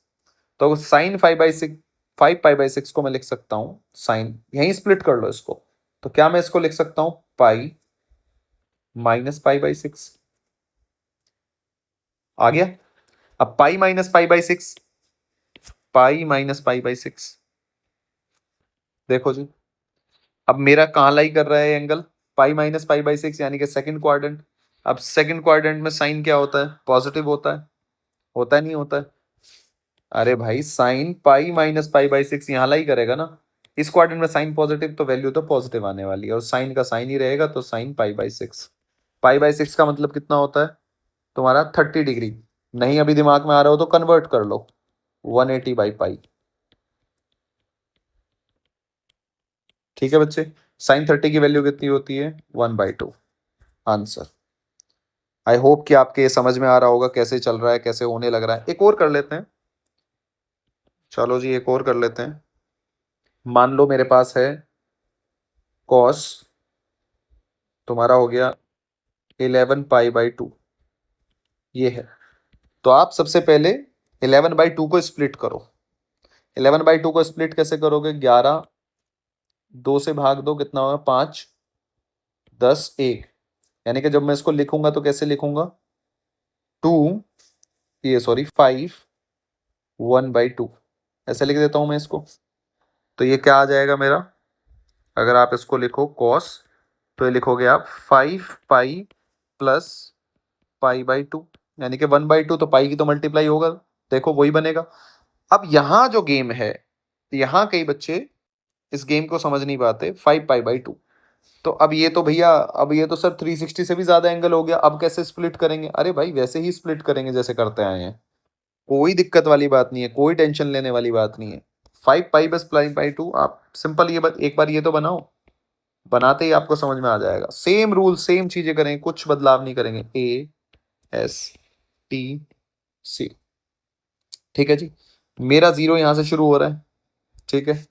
तो साइन 5/6, 5π/6 को मैं लिख सकता हूं साइन, यहीं स्प्लिट कर लो इसको। तो क्या मैं इसको लिख सकता हूं? Pi minus π/6। आ गया? अब पाई माइनस π/6, पाई माइनस π/6। देखो जी, अब मेरा कहाँ लाई कर रहा है एंगल? पाई माइनस π/6, यानी कि सेकंड क्वाड्रेंट। अब सेकंड क्वाड्रेंट में साइन क्या होता है? पॉजिटिव होता है। होता है नहीं होता है? अरे भाई साइन पाई माइनस π/6 यहाँ लाई करेगा ना। इस क्वाड्रेंट में साइन पॉजिटिव, तो वैल्यू तो पॉजिटिव आने वाली है, और साइन का साइन ही रहेगा, तो साइन π/6। π/6 का मतलब कितना होता है तुम्हारा? 30 डिग्री। नहीं अभी दिमाग में आ रहा हो तो कन्वर्ट कर लो, 180/π। ठीक है बच्चे, साइन 30 की वैल्यू कितनी होती है? 1/2। आंसर। आई होप कि आपके समझ में आ रहा होगा कैसे चल रहा है, कैसे होने लग रहा है। एक और कर लेते हैं, चलो जी एक और कर लेते हैं। मान लो मेरे पास है कॉस, तुम्हारा हो गया 11π/2, ये है। तो आप सबसे पहले 11/2 को स्प्लिट करो। 11/2 को स्प्लिट कैसे करोगे? 11, 2 से भाग दो, कितना होगा? 5, 10, 1। यानी कि जब मैं इसको लिखूंगा तो कैसे लिखूंगा? 2, ये सॉरी 5, 1/2, ऐसे लिख देता हूं मैं इसको। तो ये क्या आ जाएगा मेरा? अगर आप इसको लिखो कॉस, तो ये लिखोगे आप 5π प्लस π/2, यानी कि 1/2, तो पाई की तो मल्टीप्लाई होगा, देखो वही बनेगा। अब यहाँ जो गेम है, यहाँ कई बच्चे इस गेम को समझ नहीं पाते। 5π/2, तो अब ये तो भैया, अब ये तो सर 360 से भी ज्यादा एंगल हो गया, अब कैसे स्प्लिट करेंगे? अरे भाई वैसे ही स्प्लिट करेंगे जैसे करते आए हैं, कोई दिक्कत वाली बात नहीं है, कोई टेंशन लेने वाली बात नहीं है। 5π बस π/2, आप सिंपल ये बात एक बार ये तो बनाओ, बनाते ही आपको समझ में आ जाएगा। सेम रूल सेम चीजें करेंगे, कुछ बदलाव नहीं करेंगे। A S T C, ठीक है जी। मेरा जीरो यहां से शुरू हो रहा है, ठीक है।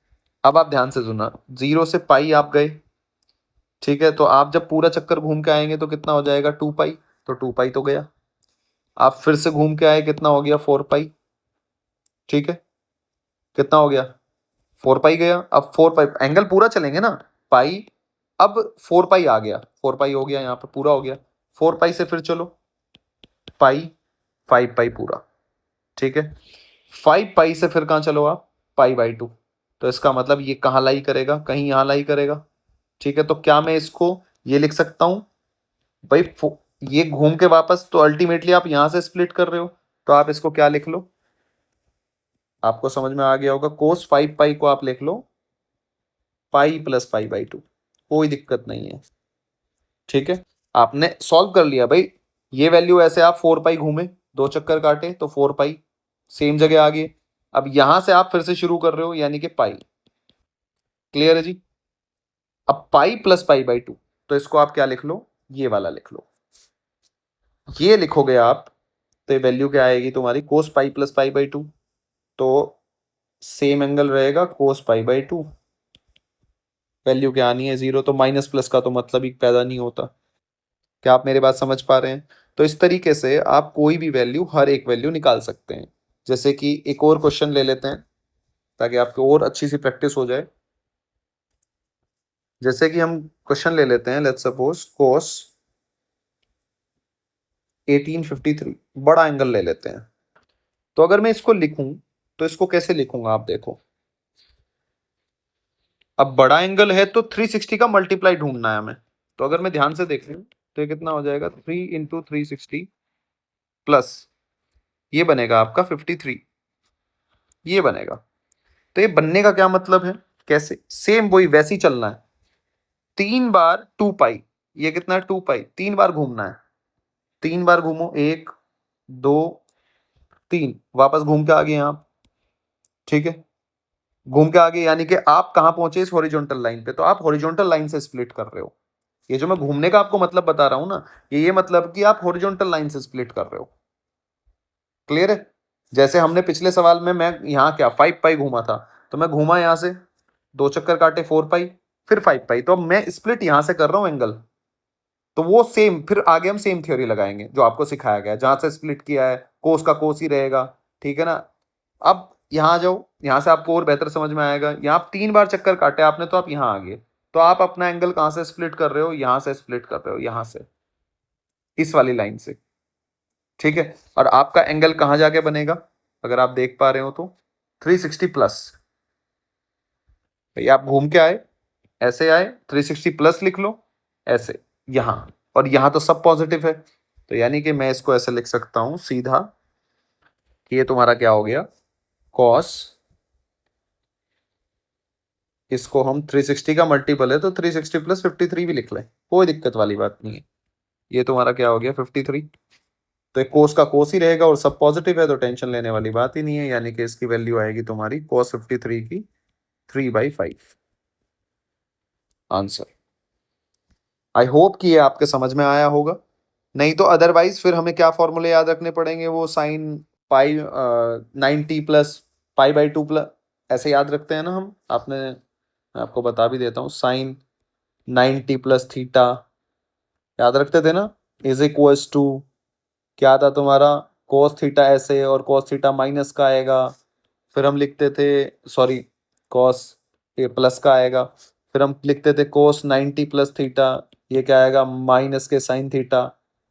अब आप ध्यान से सुनना, जीरो से पाई आप गए, ठीक है। तो आप जब पूरा चक्कर घूम के आएंगे तो कितना हो जाएगा? 2π, तो 2π तो गया। आप फिर से घूम के आए, कितना हो गया? 4π, ठीक है। कितना हो गया? 4π गया। अब 4π एंगल पूरा चलेंगे ना, पाई। अब 4π आ गया, 4π हो गया, यहाँ पर पूरा हो गया। 4π से फिर चलो पाई, 5π पूरा, ठीक है। 5π से फिर कहाँ चलो आप? π/2। तो इसका मतलब ये कहाँ लाई करेगा? कहीं यहाँ लाई करेगा, ठीक है। तो क्या मैं इसको ये लिख सकता हूं भाई? ये घूम के वापस, तो अल्टीमेटली आप यहां से स्प्लिट कर रहे हो, तो आप इसको क्या लिख लो? आपको समझ में आ गया होगा, कोस 5π को आप लिख लो पाई प्लस π/2, कोई दिक्कत नहीं है, ठीक है। आपने सॉल्व कर लिया भाई। ये वैल्यू ऐसे आप 4π घूमे, दो चक्कर काटे, तो 4π सेम जगह आ गई। अब यहां से आप फिर से शुरू कर रहे हो, यानी कि पाई। क्लियर है जी? अब पाई प्लस π/2, तो इसको आप क्या लिख लो? ये वाला लिख लो। ये लिखोगे आप तो वैल्यू क्या आएगी तुम्हारी? कोस पाई प्लस π/2। तो सेम एंगल रहेगा कोस π/2, वैल्यू क्या आनी है? 0। तो माइनस प्लस का तो मतलब ही पैदा नहीं होता। क्या आप मेरे बात समझ पा रहे हैं? तो इस तरीके से आप कोई भी वैल्यू, हर एक वैल्यू निकाल सकते हैं। जैसे कि एक और क्वेश्चन ले लेते हैं ताकि आपको और अच्छी सी प्रैक्टिस हो जाए। जैसे कि हम क्वेश्चन ले लेते हैं, लेट्स सपोज कोस 1853, बड़ा एंगल ले लेते हैं। तो अगर मैं इसको लिखूं तो इसको कैसे लिखूंगा आप देखो। अब बड़ा एंगल है तो 360 का मल्टीप्लाई ढूंढना है हमें। तो अगर मैं ध्यान से देख लूं तो ये कितना हो जाएगा, 3 × 360 प्लस ये बनेगा आपका 53, ये बनेगा। तो ये बनने का क्या मतलब है, कैसे, सेम वही वैसे ही चलना है। 3 बार 2 पाई, ये कितना है 2 पाई, 3 बार घूमना है। 3 बार घूमो, 1 2 3, वापस घूम के आ गए आप। ठीक है, घूम के आगे, यानी कि आप कहां पहुंचे, इस हॉरिजॉन्टल लाइन पे। तो आप हॉरिजॉन्टल लाइन से स्प्लिट कर रहे हो। ये जो मैं घूमने का आपको मतलब बता रहा हूं ना, ये मतलब कि आप हॉरिजॉन्टल लाइन से स्प्लिट कर रहे हो। क्लियर है। जैसे हमने पिछले सवाल में, मैं यहां क्या 5 पाई घूमा था, तो मैं घूमा यहां से, 2 चक्कर काटे 4 पाई, फिर 5 पाई। तो अब मैं स्प्लिट यहां से कर रहा हूं एंगल। तो वो सेम, फिर आगे हम सेम थ्योरी लगाएंगे जो आपको सिखाया गया, जहां से स्प्लिट किया है कोस का कोस ही रहेगा। ठीक है ना। अब यहाँ आ जाओ, यहाँ से आपको और बेहतर समझ में आएगा। यहाँ आप 3 बार चक्कर काटे आपने, तो आप यहाँ आ गए। तो आप अपना एंगल कहाँ से स्प्लिट कर रहे हो, यहाँ से स्प्लिट कर रहे हो, यहाँ से, इस वाली लाइन से। ठीक है। और आपका एंगल कहाँ जाके बनेगा, अगर आप देख पा रहे हो तो 360 प्लस। भैया आप घूम के आए, ऐसे आए, 360 प्लस लिख लो, ऐसे यहां। और यहां तो सब पॉजिटिव है, तो यानी कि मैं इसको ऐसे लिख सकता हूं सीधा कि ये तुम्हारा क्या हो गया, कॉस, इसको हम 360 का मल्टीपल है तो 360 प्लस 53 भी लिख लें, कोई दिक्कत वाली बात नहीं है। ये तुम्हारा क्या हो गया 53। तो एक कोस का कोस ही रहेगा और सब पॉजिटिव है, तो टेंशन लेने वाली बात ही नहीं है। यानी कि इसकी वैल्यू आएगी तुम्हारी कोस 53 की 3/5 आंसर। आई होप कि ये आपके समझ में आया होगा। नहीं तो अदरवाइज फिर हमें क्या फॉर्मूले याद रखने पड़ेंगे, वो साइन पाई 90 प्लस पाई/2 प्लस, ऐसे याद रखते हैं ना हम। आपने, मैं आपको बता भी देता हूँ, साइन 90 प्लस थीटा याद रखते थे ना, इज इक्वल्स टू क्या था तुम्हारा, कोस थीटा ऐसे, और कोस थीटा माइनस का आएगा, फिर हम लिखते थे, सॉरी, कॉस ये प्लस का आएगा, फिर हम लिखते थे कोस 90 प्लस थीटा, ये क्या आएगा माइनस के साइन थीटा।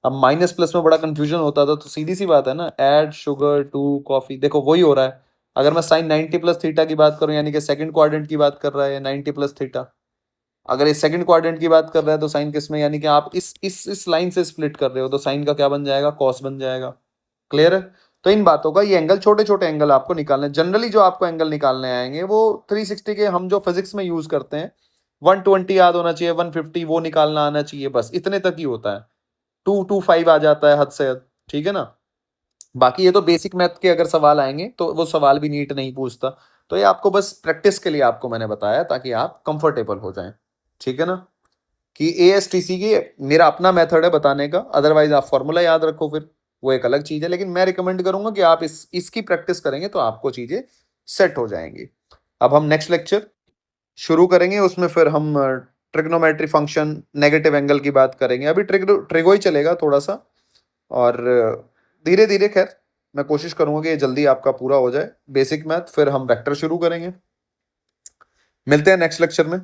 अब माइनस प्लस में बड़ा कंफ्यूजन होता था, तो सीधी सी बात है ना, ऐड शुगर टू कॉफी, देखो वही हो रहा है। अगर मैं साइन 90 प्लस थीटा की बात करूं, यानी कि सेकंड क्वाड्रेंट की बात कर रहा है 90 प्लस थीटा। अगर ये सेकंड क्वाड्रेंट की बात कर रहा है तो साइन किस में, यानी कि आप इस लाइन से स्प्लिट कर रहे हो, तो साइन का क्या बन जाएगा, कॉस बन जाएगा। क्लियर है। तो इन बातों का, ये एंगल, छोटे छोटे एंगल आपको निकालने, जनरली जो आपको एंगल निकालने आएंगे वो 360 के, हम जो फिजिक्स में यूज करते हैं, 120 याद होना चाहिए, 150 वो निकालना आना चाहिए, बस इतने तक ही होता है। 225 आ जाता है हद से हद। ठीक है ना। बाकी ये तो बेसिक मैथ के अगर सवाल आएंगे तो वो सवाल भी नीट नहीं पूछता। तो ये आपको बस प्रैक्टिस के लिए आपको मैंने बताया, ताकि आप कंफर्टेबल हो जाएं। ठीक है ना। कि ASTC की मेरा अपना मेथड है बताने का, अदरवाइज आप फॉर्मूला याद रखो फिर, वो एक अलग चीज है। लेकिन मैं रिकमेंड करूंगा कि आप इसकी प्रैक्टिस करेंगे तो आपको चीजें सेट हो जाएंगी। अब हम नेक्स्ट लेक्चर शुरू करेंगे, उसमें फिर हम ट्रिग्नोमेट्री फंक्शन, नेगेटिव एंगल की बात करेंगे। अभी ट्रिगो ही चलेगा थोड़ा सा, और धीरे धीरे, खैर मैं कोशिश करूंगा कि ये जल्दी आपका पूरा हो जाए बेसिक मैथ, फिर हम वेक्टर शुरू करेंगे। मिलते हैं नेक्स्ट लेक्चर में।